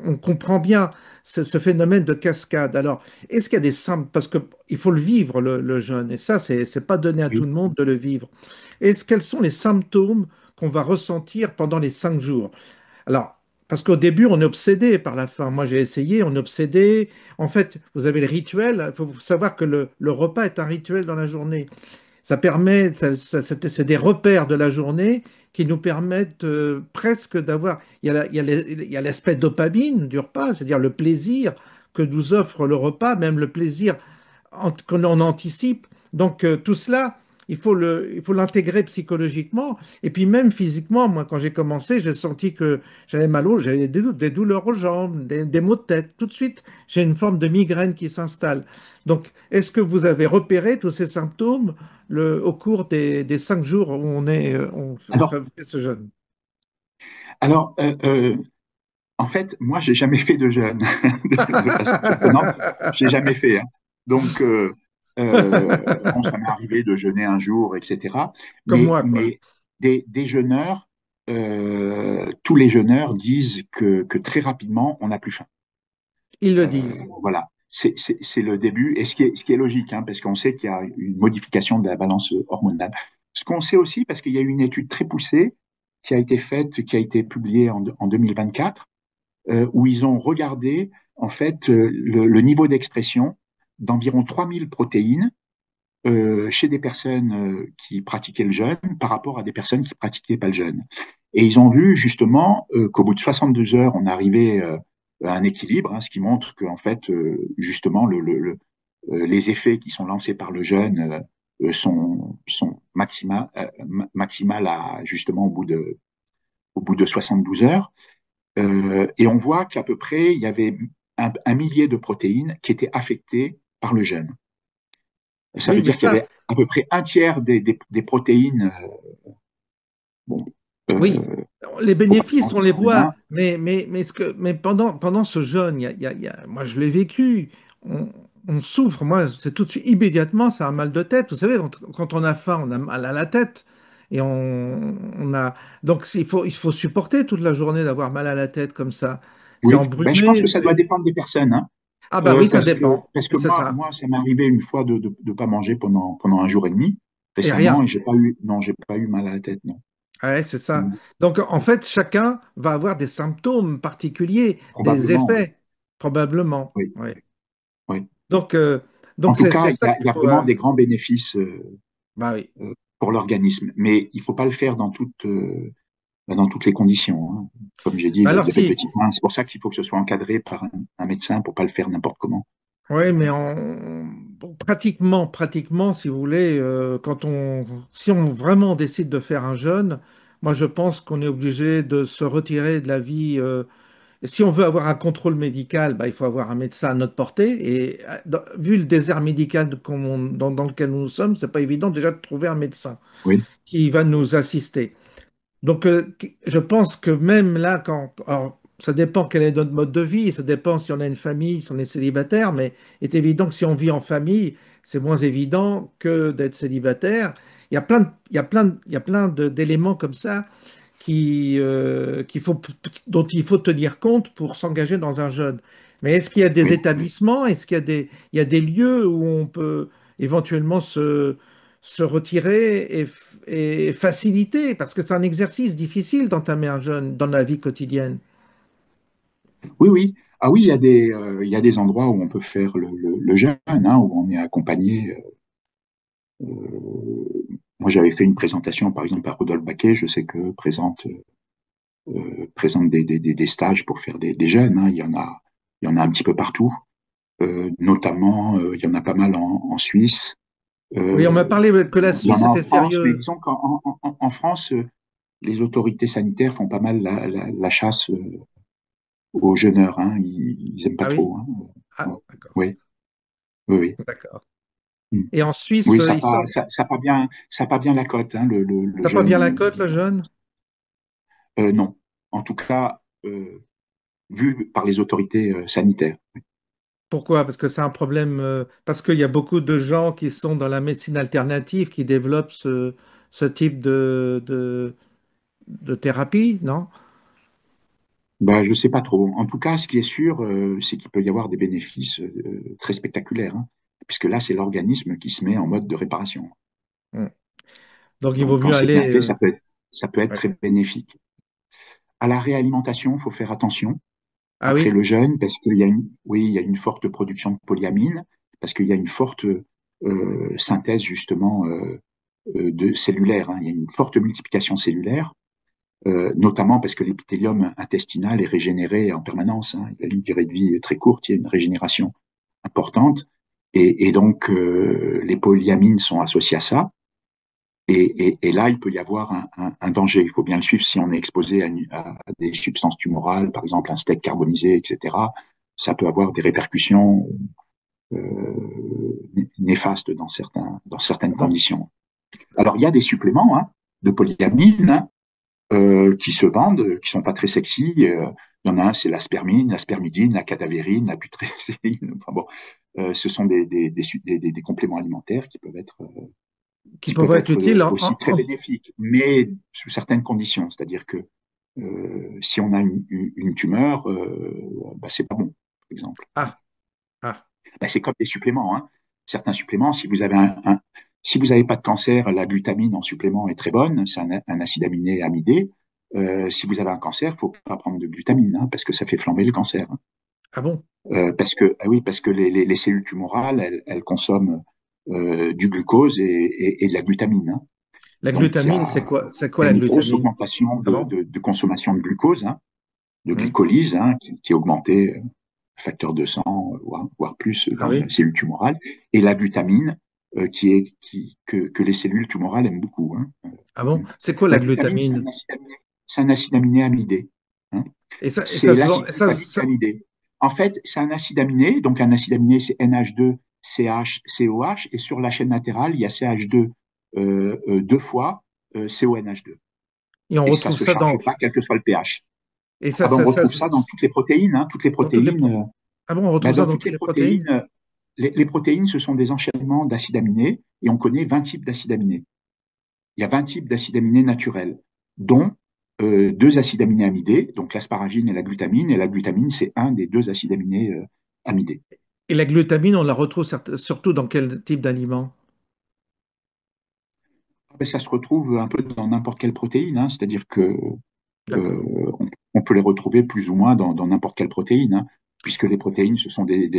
on comprend bien ce phénomène de cascade. Alors, est-ce qu'il y a des symptômes, parce qu'il faut le vivre, le jeûne, et ça, c'est pas donné à tout Oui. le monde de le vivre. Quels sont les symptômes qu'on va ressentir pendant les 5 jours? Alors, parce qu'au début, on est obsédé par la faim. Moi, j'ai essayé, on est obsédé. En fait, vous avez le rituel. Il faut savoir que le repas est un rituel dans la journée. Ça permet, c'est des repères de la journée qui nous permettent presque d'avoir. Il y a l'aspect dopamine du repas, c'est-à-dire le plaisir que nous offre le repas, même le plaisir qu'on anticipe. Donc tout cela, il faut l'intégrer psychologiquement et puis même physiquement. Moi, quand j'ai commencé, j'ai senti que j'avais mal au, j'avais des douleurs aux jambes, des maux de tête. Tout de suite, j'ai une forme de migraine qui s'installe. Donc, est-ce que vous avez repéré tous ces symptômes au cours des 5 jours où on Alors, fait ce jeûne? alors, en fait, moi, j'ai jamais fait de jeûne de façon surprenante. J'ai jamais fait, hein. Donc, bon, ça m'est arrivé de jeûner un jour, etc. Comme Mais, moi, quoi. mais des jeûneurs, tous les jeûneurs disent que très rapidement, on n'a plus faim. Ils le disent. Voilà, c'est le début, et ce qui est logique, hein, parce qu'on sait qu'il y a une modification de la balance hormonale. Ce qu'on sait aussi, parce qu'il y a eu une étude très poussée qui a été faite, qui a été publiée en 2024, où ils ont regardé en fait le niveau d'expression d'environ 3000 protéines chez des personnes qui pratiquaient le jeûne par rapport à des personnes qui pratiquaient pas le jeûne. Et ils ont vu justement qu'au bout de 62 heures, on arrivait à un équilibre, hein, ce qui montre qu'en fait, justement, les effets qui sont lancés par le jeûne sont maximales à, justement au bout de 72 heures. Et on voit qu'à peu près, il y avait un millier de protéines qui étaient affectées par le jeûne. Ça Oui, veut mais dire qu'il y ça, avait à peu près un tiers des protéines bon, oui, euh, les probablement bénéfices, on du les corps voit, humain. mais pendant ce jeûne, moi je l'ai vécu, on, on souffre, moi c'est tout de suite, immédiatement, c'est un mal de tête. Vous savez, quand on a faim, on a mal à la tête. Et on a, donc il faut supporter toute la journée d'avoir mal à la tête comme ça. C'est Oui, ben, je pense embrumé, que ça doit dépendre des personnes, hein, Ah bah oui, ça parce que, dépend, parce que c'est moi, ça. moi, ça m'est arrivé une fois de pas manger pendant un jour et demi Et récemment rien. et j'ai pas eu, non, j'ai pas eu mal à la tête, non. Ouais, c'est ça. Non, Donc, en fait, chacun va avoir des symptômes particuliers, des probablement, oui. effets, probablement. Oui, Ouais. oui. Donc, euh, En donc tout c'est cas, ça il qu'il y a faut. vraiment des grands bénéfices Bah oui. pour l'organisme, mais il faut pas le faire dans toutes les conditions, hein. Comme j'ai dit, Bah alors, le fait si. petit 1, c'est pour ça qu'il faut que ce soit encadré par un médecin pour pas le faire n'importe comment. Oui, mais bon, pratiquement, si vous voulez, si on vraiment décide de faire un jeûne, moi, je pense qu'on est obligé de se retirer de la vie. Et si on veut avoir un contrôle médical, bah, il faut avoir un médecin à notre portée. Et vu le désert médical dans lequel nous sommes, c'est pas évident déjà de trouver un médecin Oui, qui va nous assister. Donc, je pense que même là, alors, ça dépend quel est notre mode de vie, ça dépend si on a une famille, si on est célibataire, mais il est évident que si on vit en famille, c'est moins évident que d'être célibataire. Il y a plein d'éléments comme ça dont il faut tenir compte pour s'engager dans un jeûne. Mais est-ce qu'il y a des oui. établissements, est-ce qu'il y a il y a des lieux où on peut éventuellement se retirer et faciliter, parce que c'est un exercice difficile d'entamer un jeûne dans la vie quotidienne. Oui, oui. Ah oui, il y a des endroits où on peut faire le jeûne, hein, où on est accompagné. Moi, j'avais fait une présentation, par exemple, à Rodolphe Baquet. Je sais que présente des stages pour faire des jeûnes, hein. Il y en a un petit peu partout. Notamment, il y en a pas mal en Suisse. Oui, on m'a Euh, parlé que la il y en Suisse a en était France, mais sérieux. disons qu'en France, les autorités sanitaires font pas mal la chasse aux jeûneurs, hein. Ils aiment pas Ah oui? trop, hein. Ah, Ouais. d'accord. Oui, oui, oui. D'accord. Mm. Et en Suisse, Oui, ils sont. ça a pas bien la cote, hein, le T'as pas bien la jeûne. cote, le jeûne? Non. En tout cas, vu par les autorités sanitaires. Pourquoi? Parce que c'est un problème, parce qu'il y a beaucoup de gens qui sont dans la médecine alternative qui développent ce type de thérapie, non? Bah, je sais pas trop. En tout cas, ce qui est sûr, c'est qu'il peut y avoir des bénéfices très spectaculaires, hein, puisque là, c'est l'organisme qui se met en mode de réparation. Hmm. Donc il vaut Donc, quand mieux c'est aller. bien fait, ça peut être Ouais. très bénéfique. À la réalimentation, il faut faire attention Ah après oui? le jeûne, parce oui, il y a une forte production de polyamine, parce qu'il y a une forte synthèse justement de cellulaire, hein. Il y a une forte multiplication cellulaire, notamment parce que l'épithélium intestinal est régénéré en permanence, hein. Il y a une durée de vie très courte, il y a une régénération importante. Et donc, les polyamines sont associées à ça. Et là, il peut y avoir un danger. Il faut bien le suivre si on est exposé à des substances tumorales, par exemple un steak carbonisé, etc. Ça peut avoir des répercussions néfastes dans certaines Donc, conditions. Alors, il y a des suppléments de polyamine qui se vendent, qui sont pas très sexy. Il y en a un, c'est la spermine, la spermidine, la cadavérine, la putrécine. Enfin bon, ce sont des compléments alimentaires qui qui peuvent pourrait être être utile aussi très bénéfiques, mais sous certaines conditions. C'est-à-dire que si on a une tumeur, bah, c'est pas bon, par exemple. Ah, ah, Bah, c'est comme des suppléments. Certains suppléments, si vous n'avez pas de cancer, la glutamine en supplément est très bonne. C'est un acide aminé amidé. Si vous avez un cancer, il ne faut pas prendre de glutamine parce que ça fait flamber le cancer. ah bon? Parce que les cellules tumorales, elles consomment du glucose et de la glutamine. La Donc, glutamine, c'est il quoi y a la une grosse glutamine? augmentation Ah bon? de consommation de glucose, de Hmm. glycolyse, qui est augmentée, facteur 200, voire plus Ah dans les oui? cellules tumorales, et la glutamine, que les cellules tumorales aiment beaucoup. Ah bon? C'est quoi la La glutamine, glutamine? c'est un acide aminé amidé. hein. Et ça, C'est l'acide glutamique amidé. En fait, c'est un acide aminé, donc un acide aminé, c'est NH2, CH, COH, et sur la chaîne latérale, il y a CH2 deux fois CONH2. et on Et ça ne retrouve se ça charge pas, quel que soit le pH. et Ah ben, on retrouve ça dans toutes les protéines. Toutes les dans toutes les, protéines, ah bon, on retrouve ben, ça dans dans toutes toutes les les protéines, protéines? les protéines, ce sont des enchaînements d'acides aminés, et on connaît 20 types d'acides aminés. Il y a 20 types d'acides aminés naturels, dont deux acides aminés amidés, donc l'asparagine et la glutamine, c'est un des deux acides aminés amidés. Et la glutamine, on la retrouve surtout dans quel type d'aliment? Ah ben, ça se retrouve un peu dans n'importe quelle protéine, c'est-à-dire que D'accord. on peut les retrouver plus ou moins dans n'importe quelle protéine, puisque les protéines, ce sont des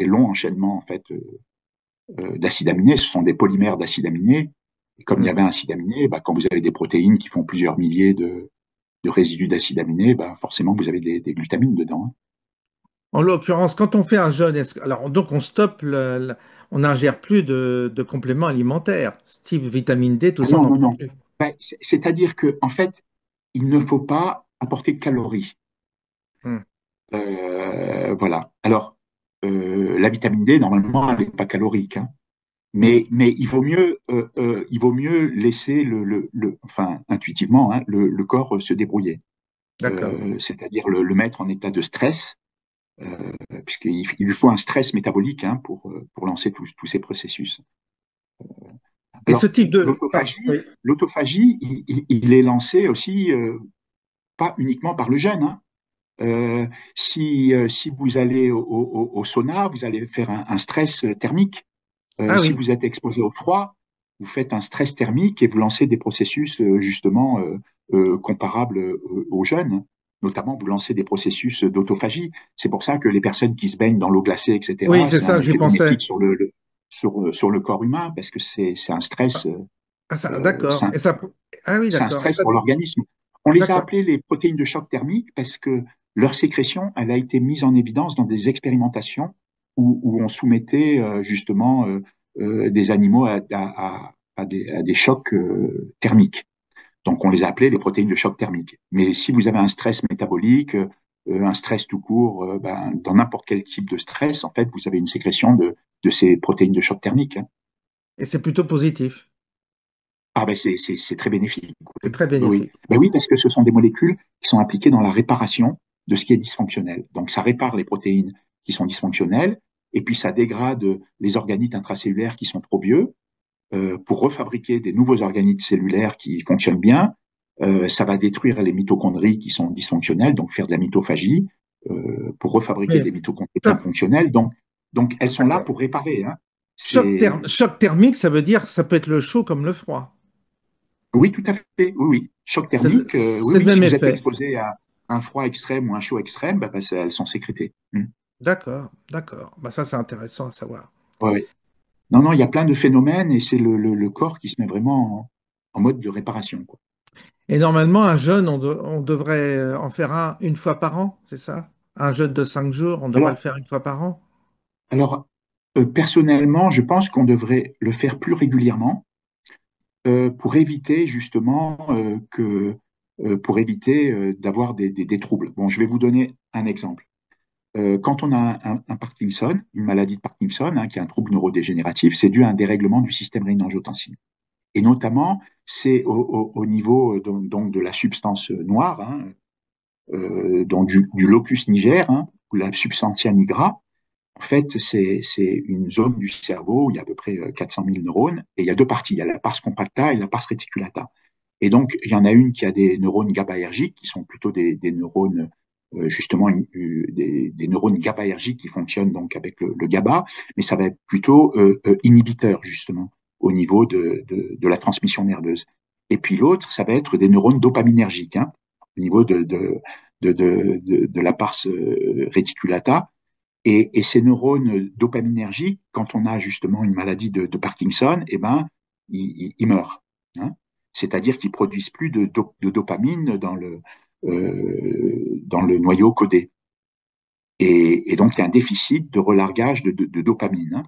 longs enchaînements en fait, d'acides aminés, ce sont des polymères d'acides aminés. Et comme il y Hmm. avait un acide aminé, bah, quand vous avez des protéines qui font plusieurs milliers de résidus d'acides aminés, bah, forcément vous avez des glutamines dedans. En l'occurrence, quand on fait un jeûne, alors donc on stoppe, on n'ingère plus de compléments alimentaires, type vitamine D, tout Ah ça, on non, n'en non, prend non. plus. Ben, c'est-à-dire que en fait, il ne faut pas apporter de calories. Hmm. Voilà. Alors, la vitamine D, normalement, elle n'est pas calorique, Oui, mais il vaut mieux laisser enfin, intuitivement, le corps se débrouiller. d'accord. C'est-à-dire le mettre en état de stress, puisqu'il lui faut un stress métabolique pour lancer tous ces processus. Et ce Alors, type de... l'autophagie, oui, l'autophagie, il est lancé aussi, pas uniquement par le jeûne. Si vous allez au sauna, vous allez faire un stress thermique. ah Si oui, vous êtes exposé au froid, vous faites un stress thermique et vous lancez des processus justement comparables au jeûne. Notamment, vous lancez des processus d'autophagie. C'est pour ça que les personnes qui se baignent dans l'eau glacée, oui, etc., c'est c'est un ça que je effet bénéfique pensais. sur le corps humain parce que c'est un stress, Ah, ça, c'est d'accord. un, Et ça, ah oui, c'est un d'accord. stress pour l'organisme. On les a D'accord. appelés les protéines de choc thermique parce que leur sécrétion, elle a été mise en évidence dans des expérimentations où on soumettait justement des animaux à des chocs thermiques. Donc on les a appelés les protéines de choc thermique. Mais si vous avez un stress métabolique, un stress tout court, ben, dans n'importe quel type de stress, en fait, vous avez une sécrétion de ces protéines de choc thermique. Et c'est plutôt positif. Ah ben c'est très bénéfique. C'est Oui. très Oui, oui. bénéfique. Ben oui, parce que ce sont des molécules qui sont impliquées dans la réparation de ce qui est dysfonctionnel. Donc ça répare les protéines qui sont dysfonctionnelles, et puis ça dégrade les organites intracellulaires qui sont trop vieux pour refabriquer des nouveaux organites cellulaires qui fonctionnent bien. Ça va détruire les mitochondries qui sont dysfonctionnelles, donc faire de la mitophagie pour refabriquer Mais des mitochondries bien choc, fonctionnelles. Donc elles sont là d'accord. pour réparer. C'est Choc thermique, ça veut dire ça peut être le chaud comme le froid. Oui, tout à fait. Oui, oui. Choc thermique, oui, C'est le oui. Si même vous êtes effet. exposé à un froid extrême ou un chaud extrême, elles sont sécrétées. D'accord, d'accord. Bah, ça, c'est intéressant à savoir. Ouais, ouais. Non, non, il y a plein de phénomènes et c'est le corps qui se met vraiment en mode de réparation, quoi. Et normalement, un jeûne, on devrait en faire un une fois par an, c'est ça? Un jeûne de 5 jours, on devrait le Alors, faire une fois par an? alors Personnellement, je pense qu'on devrait le faire plus régulièrement pour éviter justement pour éviter d'avoir des troubles. Bon, je vais vous donner un exemple. Quand on a un Parkinson, une maladie de Parkinson, hein, qui est un trouble neurodégénératif, c'est dû à un dérèglement du système rénine-angiotensin. Et notamment, c'est au niveau donc de la substance noire, hein, donc du locus niger, hein, ou la substantia nigra. En fait, c'est une zone du cerveau où il y a à peu près 400 000 neurones, et il y a deux parties, il y a la pars compacta et la pars reticulata. Et donc, il y en a une qui a des neurones GABAergiques, qui sont plutôt des neurones, justement, des neurones GABAergiques qui fonctionnent donc avec le GABA, mais ça va être plutôt inhibiteur, justement, au niveau de la transmission nerveuse. Et puis l'autre, ça va être des neurones dopaminergiques, hein, au niveau de la pars reticulata. Et ces neurones dopaminergiques, quand on a justement une maladie de Parkinson, eh ben, ils meurent, hein. C'est-à-dire qu'ils produisent plus de dopamine dans le noyau codé. Et donc, il y a un déficit de relargage de dopamine,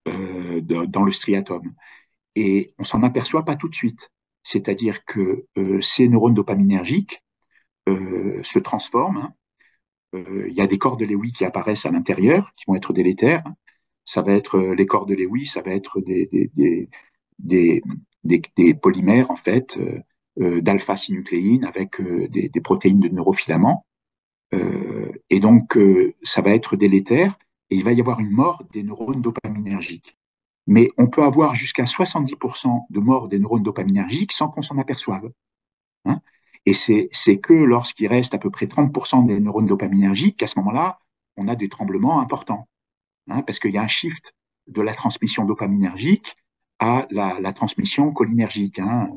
hein, dans le striatum. Et on s'en aperçoit pas tout de suite. C'est-à-dire que ces neurones dopaminergiques se transforment, hein. Il y a des corps de Lewy qui apparaissent à l'intérieur, qui vont être délétères. Ça va être les corps de Lewy, ça va être des, des polymères en fait d'alpha-synucléine avec des protéines de neurofilaments. Et donc ça va être délétère et il va y avoir une mort des neurones dopaminergiques. Mais on peut avoir jusqu'à 70% de mort des neurones dopaminergiques sans qu'on s'en aperçoive, hein. Et c'est que lorsqu'il reste à peu près 30% des neurones dopaminergiques qu'à ce moment-là, on a des tremblements importants, hein, parce qu'il y a un shift de la transmission dopaminergique à la transmission cholinergique, hein,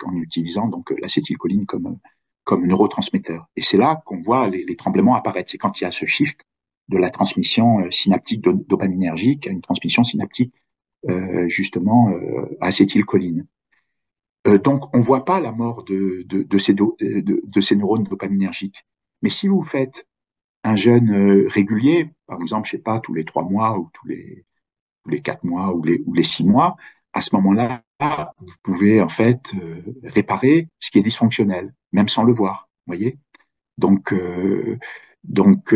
en utilisant donc l'acétylcholine comme neurotransmetteur. Et c'est là qu'on voit les tremblements apparaître. C'est quand il y a ce shift de la transmission synaptique dopaminergique à une transmission synaptique justement acétylcholine. Donc, on ne voit pas la mort de ces neurones dopaminergiques. Mais si vous faites un jeûne régulier, par exemple, je sais pas, tous les 3 mois ou tous les 4 mois ou les 6 mois, à ce moment-là, vous pouvez en fait réparer ce qui est dysfonctionnel, même sans le voir. Voyez. Donc,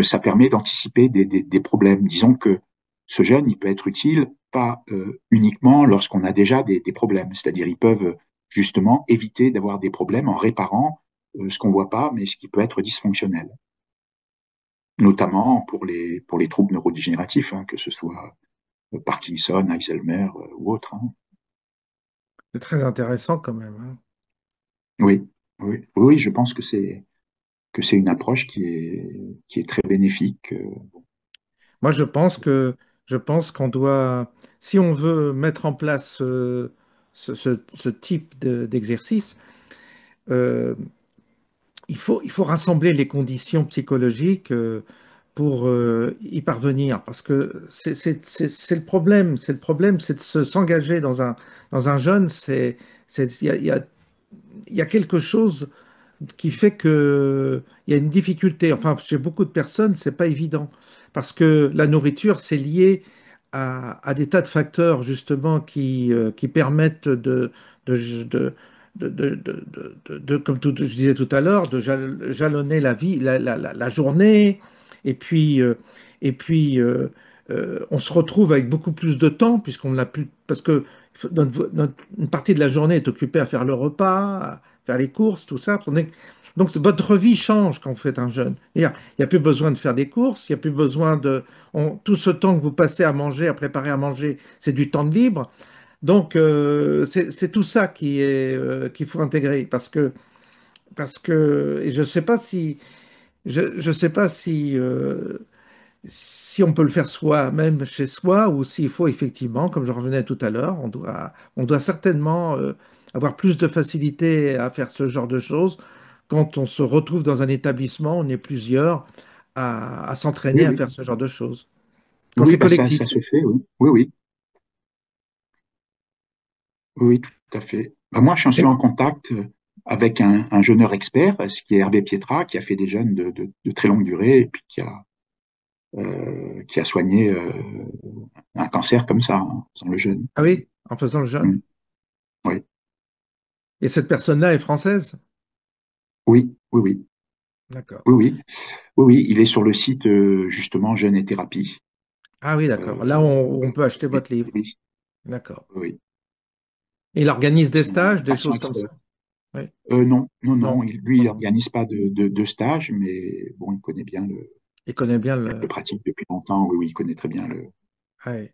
ça permet d'anticiper des problèmes. Disons que ce jeûne, il peut être utile pas uniquement lorsqu'on a déjà des problèmes. C'est-à-dire, ils peuvent justement éviter d'avoir des problèmes en réparant ce qu'on voit pas, mais ce qui peut être dysfonctionnel, notamment pour les troubles neurodégénératifs, hein, que ce soit Parkinson, Alzheimer ou autre, hein. C'est très intéressant quand même, hein. Oui, oui, je pense que c'est une approche qui est très bénéfique. Moi, je pense qu'on doit, si on veut mettre en place ce type d'exercice, euh, il faut rassembler les conditions psychologiques pour y parvenir. Parce que c'est le problème. C'est le problème, c'est de s'engager dans un jeûne. Il y a quelque chose qui fait que il y a une difficulté. Enfin, chez beaucoup de personnes, c'est pas évident parce que la nourriture, c'est lié à des tas de facteurs justement qui permettent de, de, comme je disais tout à l'heure, de jalonner la vie, la journée, et puis, euh, et puis on se retrouve avec beaucoup plus de temps puisqu'on l'a plus, parce que une partie de la journée est occupée à faire le repas, faire les courses, tout ça. Donc votre vie change quand vous faites un jeûne. Il n'y a plus besoin de faire des courses, il n'y a plus besoin tout ce temps que vous passez à manger, à préparer à manger, c'est du temps de libre. Donc c'est tout ça qu'il faut intégrer et je ne sais pas si je sais pas si on peut le faire soi-même chez soi ou s'il faut effectivement, comme je revenais tout à l'heure, on doit certainement avoir plus de facilité à faire ce genre de choses quand on se retrouve dans un établissement, on est plusieurs à Oui, s'entraîner à oui, faire ce genre de choses. Quand oui, c'est bah ça collectif. se fait, oui, oui, oui, oui, tout à fait. Bah, moi, je suis Et en contact avec un jeûneur expert, ce qui est Hervé Pietra, qui a fait des jeûnes de très longue durée et puis qui a soigné un cancer comme ça, hein, dans le jeûne. Ah oui, en faisant le Mm. jeûne. Oui, Et cette personne-là est française? oui, oui, oui, D'accord. oui, oui, oui, oui, il est sur le site justement Jeûne et Thérapie. Ah oui, d'accord. Là, on peut acheter Oui, votre livre. oui, D'accord. oui. Et il organise des C'est un stages, des patient choses comme ça? expert. Oui. Non, non, non, Non, lui, non, il non. n'organise pas de stage, mais bon, il connaît bien Il connaît bien le le. pratique depuis longtemps. Oui, oui, il connaît très bien Ah oui.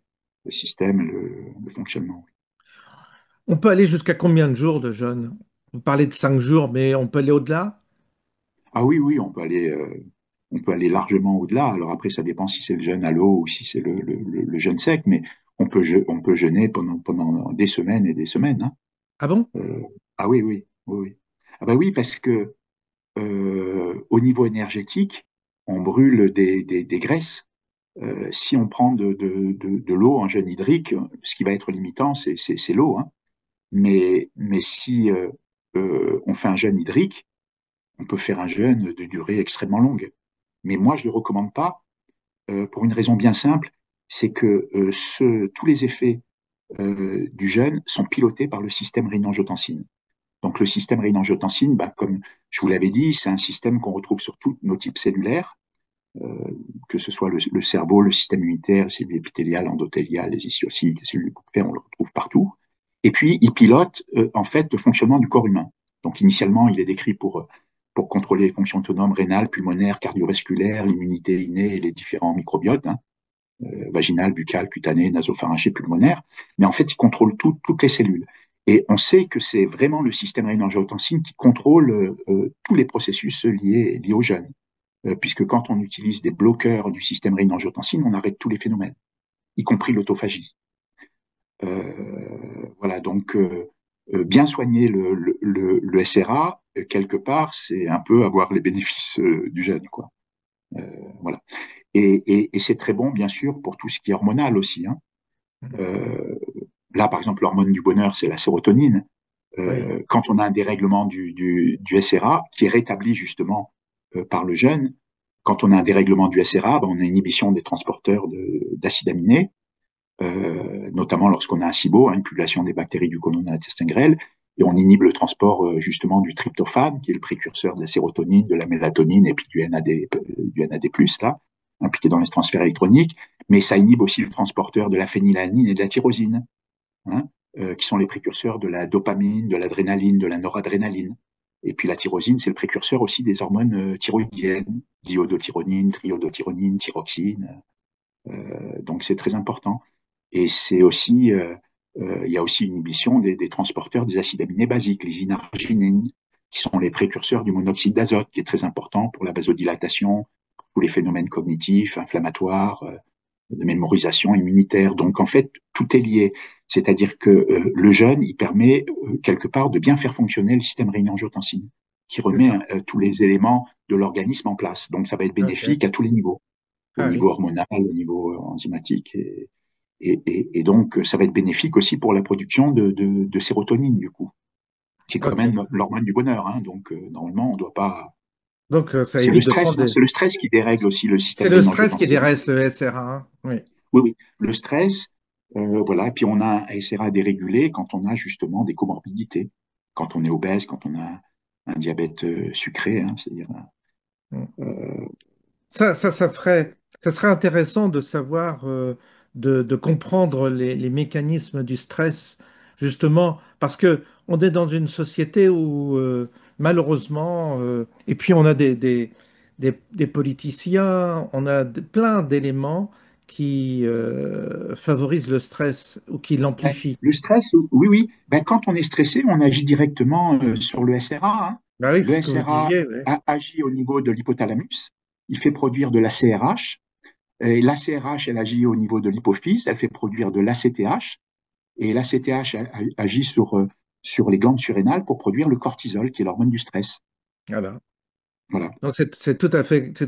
le système, le fonctionnement. On peut aller jusqu'à combien de jours de jeûne? Vous parlez de 5 jours, mais on peut aller au-delà? Ah oui, oui, on peut aller largement au-delà. Alors après, ça dépend si c'est le jeûne à l'eau ou si c'est le jeûne sec, mais on peut jeûner pendant des semaines et des semaines, hein. Ah bon? Euh, ah oui, oui, oui, oui. Ah bah oui, parce que au niveau énergétique, on brûle des graisses. Si on prend de l'eau en jeûne hydrique, ce qui va être limitant, c'est l'eau, hein. Mais si on fait un jeûne hydrique, on peut faire un jeûne de durée extrêmement longue. Mais moi, je ne le recommande pas pour une raison bien simple, c'est que tous les effets du jeûne sont pilotés par le système rénin-angiotensin. Donc le système rénin-angiotensin, bah, comme je vous l'avais dit, c'est un système qu'on retrouve sur tous nos types cellulaires, euh, que ce soit le cerveau, le système immunitaire, les cellules épithéliales, endothéliales, les histiocytes, les cellules Kupffer, on le retrouve partout. Et puis, il pilote en fait le fonctionnement du corps humain. Donc initialement, il est décrit pour contrôler les fonctions autonomes rénales, pulmonaires, cardiovasculaires, l'immunité innée et les différents microbiotes, hein, vaginal, buccal, cutané, nasopharyngé, pulmonaire. Mais en fait, il contrôle toutes les cellules. Et on sait que c'est vraiment le système rénin-angiotensin qui contrôle tous les processus liés au jeûne. Puisque quand on utilise des bloqueurs du système rénin-angiotensin, on arrête tous les phénomènes, y compris l'autophagie. Voilà, donc bien soigner le SRA, quelque part, c'est un peu avoir les bénéfices du jeûne, quoi. Euh, voilà. Et c'est très bon, bien sûr, pour tout ce qui est hormonal aussi, hein. Euh, Là, par exemple, l'hormone du bonheur, c'est la sérotonine. Oui, Quand on a un dérèglement du SRA, qui est rétabli justement par le jeûne, quand on a un dérèglement du SRA, ben, on a une inhibition des transporteurs d'acides aminés, notamment lorsqu'on a un SIBO, hein, une population des bactéries du côlon de l'intestin grêle, et on inhibe le transport justement du tryptophane, qui est le précurseur de la sérotonine, de la mélatonine et puis du NAD+, là, impliqué dans les transferts électroniques, mais ça inhibe aussi le transporteur de la phénylalanine et de la tyrosine, hein, qui sont les précurseurs de la dopamine, de l'adrénaline, de la noradrénaline. Et puis la tyrosine, c'est le précurseur aussi des hormones thyroïdiennes, diiodotyronine, triodotyronine, thyroxine. Donc c'est très important. Et c'est aussi, il y a aussi une inhibition des transporteurs des acides aminés basiques, les inarginines, qui sont les précurseurs du monoxyde d'azote, qui est très important pour la vasodilatation, pour tous les phénomènes cognitifs, inflammatoires, de mémorisation immunitaire. Donc en fait, tout est lié. C'est-à-dire que le jeûne, il permet quelque part de bien faire fonctionner le système rénin-angiotensin, qui c'est remet ça. tous les éléments de l'organisme en place. Donc ça va être OK. bénéfique à tous les niveaux, au Ah oui, niveau hormonal, au niveau enzymatique. Et donc, ça va être bénéfique aussi pour la production de sérotonine, du coup, qui est quand OK. même l'hormone du bonheur, hein. Donc, normalement, on doit pas. Donc, ça C'est le évite de stress, prendre hein, des. c'est le stress qui dérègle aussi le C'est système le stress qui rénin-angiotensin. dérègle le SRA, hein. Oui. Oui, oui, le stress, voilà. Et puis, on a un SRA dérégulé quand on a justement des comorbidités, quand on est obèse, quand on a un diabète sucré, hein, c'est-à-dire. Mm. euh, Ça serait intéressant de savoir, de comprendre les mécanismes du stress, justement, parce que on est dans une société où, malheureusement, et puis on a des politiciens, on a plein d'éléments qui favorisent le stress ou qui ben, l'amplifient. le stress, oui, oui. Ben, quand on est stressé, on agit directement sur le SRA, hein. Ah oui, c'est Le ce que vous SRA disiez, oui. agit au niveau de l'hypothalamus. Il fait produire de la CRH. Et la CRH, elle agit au niveau de l'hypophyse. Elle fait produire de l'ACTH. Et l'ACTH agit sur les glandes surrénales pour produire le cortisol, qui est l'hormone du stress. Voilà. Voilà. Donc c'est tout à fait, c'est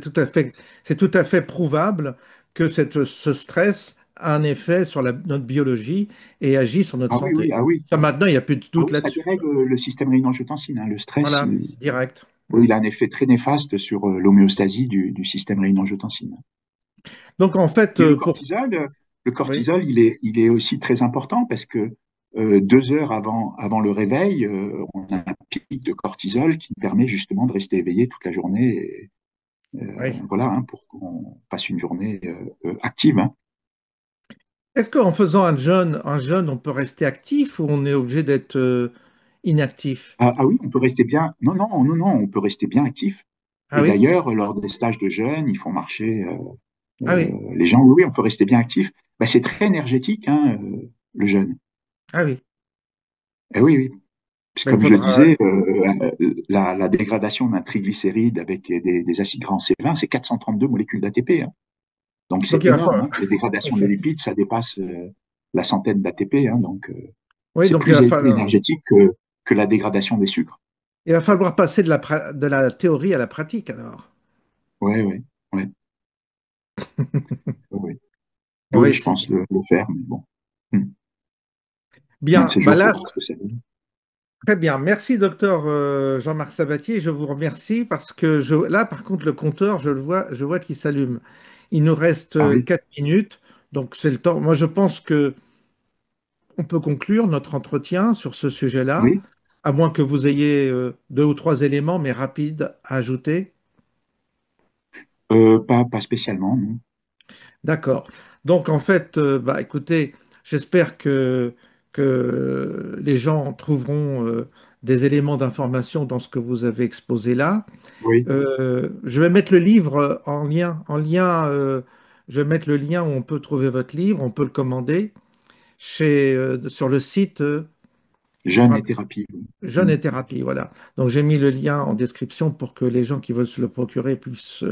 tout à fait prouvable que ce stress a un effet sur notre biologie et agit sur notre Ah oui, oui, santé. ah oui. Ça, maintenant, il n'y a plus de Ah doute oui, ça là-dessus. dérègle le système rénin-angiotensin, hein. Le stress, Voilà, direct. oui, Mm. il a un effet très néfaste sur l'homéostasie du système rénin-angiotensin. Donc en fait, Mais pour... le Oui, cortisol, il est aussi très important parce que 2 heures avant le réveil, on a un pic de cortisol qui nous permet justement de rester éveillé toute la journée. Et, oui. voilà, hein, pour qu'on passe une journée active, hein. Est-ce qu'en faisant un jeûne, on peut rester actif ou on est obligé d'être inactif? Ah, ah oui, on peut rester bien. Non, non, non, non, on peut rester bien actif. Ah Et oui? d'ailleurs, lors des stages de jeûne, ils font marcher Ah oui? les gens. Oui, oui, on peut rester bien actif. Bah, c'est très énergétique, hein, le jeûne. Ah oui. Eh oui, oui. Puis Ben, il comme je le faudra... disais, la dégradation d'un triglycéride avec des acides gras en sérin, c'est 432 molécules d'ATP, hein. Donc Donc c'est il va énorme, falloir... hein. Les il dégradations des faut- lipides, ça dépasse la centaine d'ATP, hein. Donc Oui, c'est donc il plus va falloir... énergétique que la dégradation des sucres. Il va falloir passer de de la théorie à la pratique alors. Ouais, ouais, ouais, ouais, ouais. On va Oui, je pense essayer. le faire, mais bon. Un de Bien, ces bah jours, il faut là, voir ce que ça donne. très bien. Merci, docteur Jean-Marc Sabatier. Je vous remercie parce que là, par contre, le compteur, je vois qu'il s'allume. Il nous reste Ah oui, 4 minutes, donc c'est le temps. Moi, je pense que on peut conclure notre entretien sur ce sujet-là, oui, à moins que vous ayez deux ou trois éléments, mais rapides, à ajouter. pas spécialement, non. D'accord. Donc, en fait, bah, écoutez, j'espère que les gens trouveront des éléments d'information dans ce que vous avez exposé là. Oui, Je vais mettre le livre je vais mettre le lien où on peut trouver votre livre, on peut le commander sur le site, vous vous jeûne et rappelez, thérapie. Oui. Jeûne Mm. et thérapie, voilà. Donc j'ai mis le lien en description pour que les gens qui veulent se le procurer puissent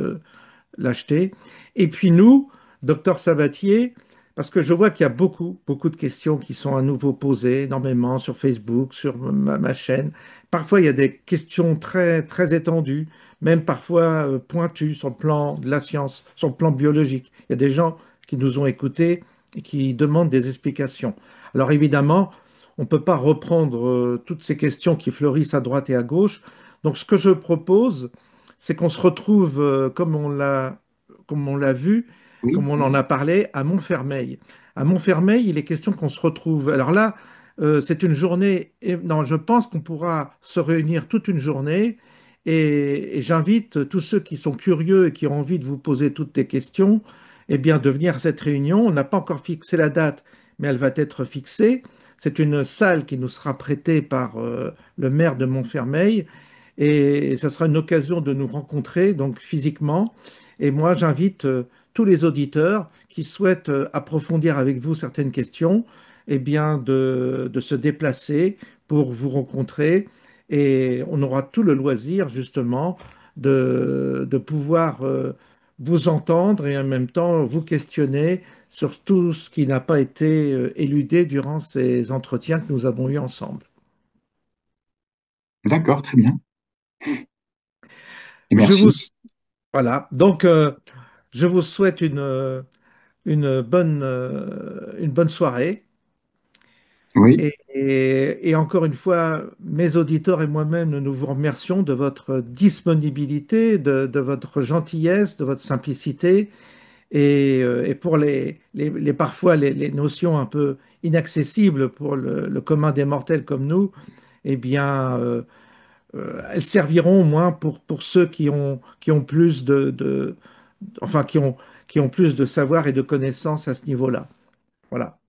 l'acheter. Et puis nous, docteur Sabatier, parce que je vois qu'il y a beaucoup de questions qui sont à nouveau posées, énormément sur Facebook, sur ma chaîne. Parfois, il y a des questions très étendues, même parfois pointues sur le plan de la science, sur le plan biologique. Il y a des gens qui nous ont écoutés et qui demandent des explications. Alors évidemment, on ne peut pas reprendre toutes ces questions qui fleurissent à droite et à gauche. Donc ce que je propose, c'est qu'on se retrouve, comme on l'a vu, Oui, comme on oui, en a parlé, à Montfermeil. À Montfermeil, il est question qu'on se retrouve. Alors là, c'est une journée, et non, je pense qu'on pourra se réunir toute une journée et j'invite tous ceux qui sont curieux et qui ont envie de vous poser toutes les questions, eh bien, de venir à cette réunion. On n'a pas encore fixé la date, mais elle va être fixée. C'est une salle qui nous sera prêtée par le maire de Montfermeil et ça sera une occasion de nous rencontrer donc physiquement. Et moi, j'invite tous les auditeurs qui souhaitent approfondir avec vous certaines questions, eh bien de se déplacer pour vous rencontrer et on aura tout le loisir justement de pouvoir vous entendre et en même temps vous questionner sur tout ce qui n'a pas été éludé durant ces entretiens que nous avons eus ensemble. d'accord, très bien. Et Je vous, merci. voilà, donc je vous souhaite une bonne soirée. Oui, Et encore une fois, mes auditeurs et moi-même, nous vous remercions de votre disponibilité, de votre gentillesse, de votre simplicité et pour parfois les notions un peu inaccessibles pour le commun des mortels comme nous, eh bien, elles serviront au moins pour ceux qui ont plus enfin, qui ont plus de savoir et de connaissances à ce niveau-là. Voilà.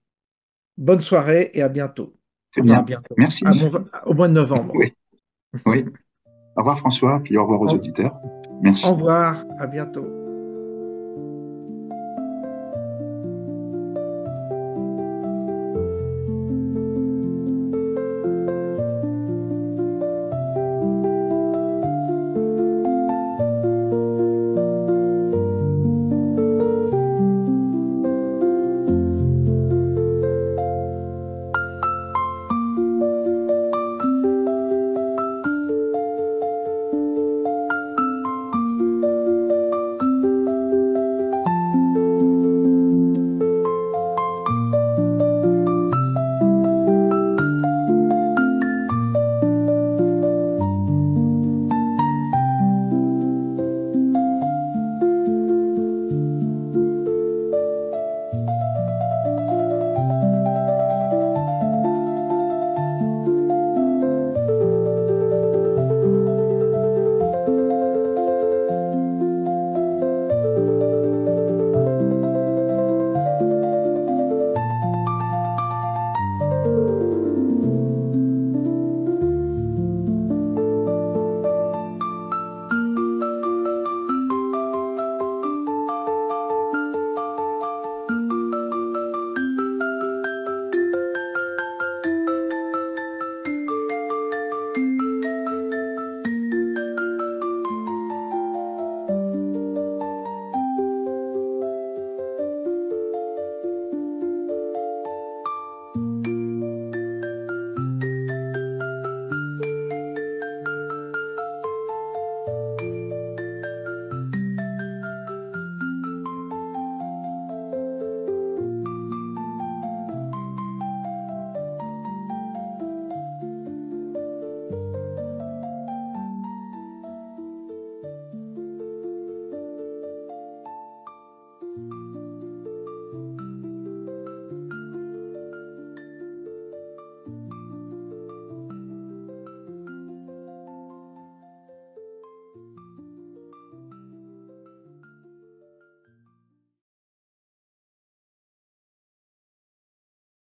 Bonne soirée et à bientôt. très Enfin, à bien. bientôt. Merci. Au mois de novembre. Oui, oui. Au revoir François, puis au revoir aux Au, auditeurs. au Merci. revoir, à bientôt.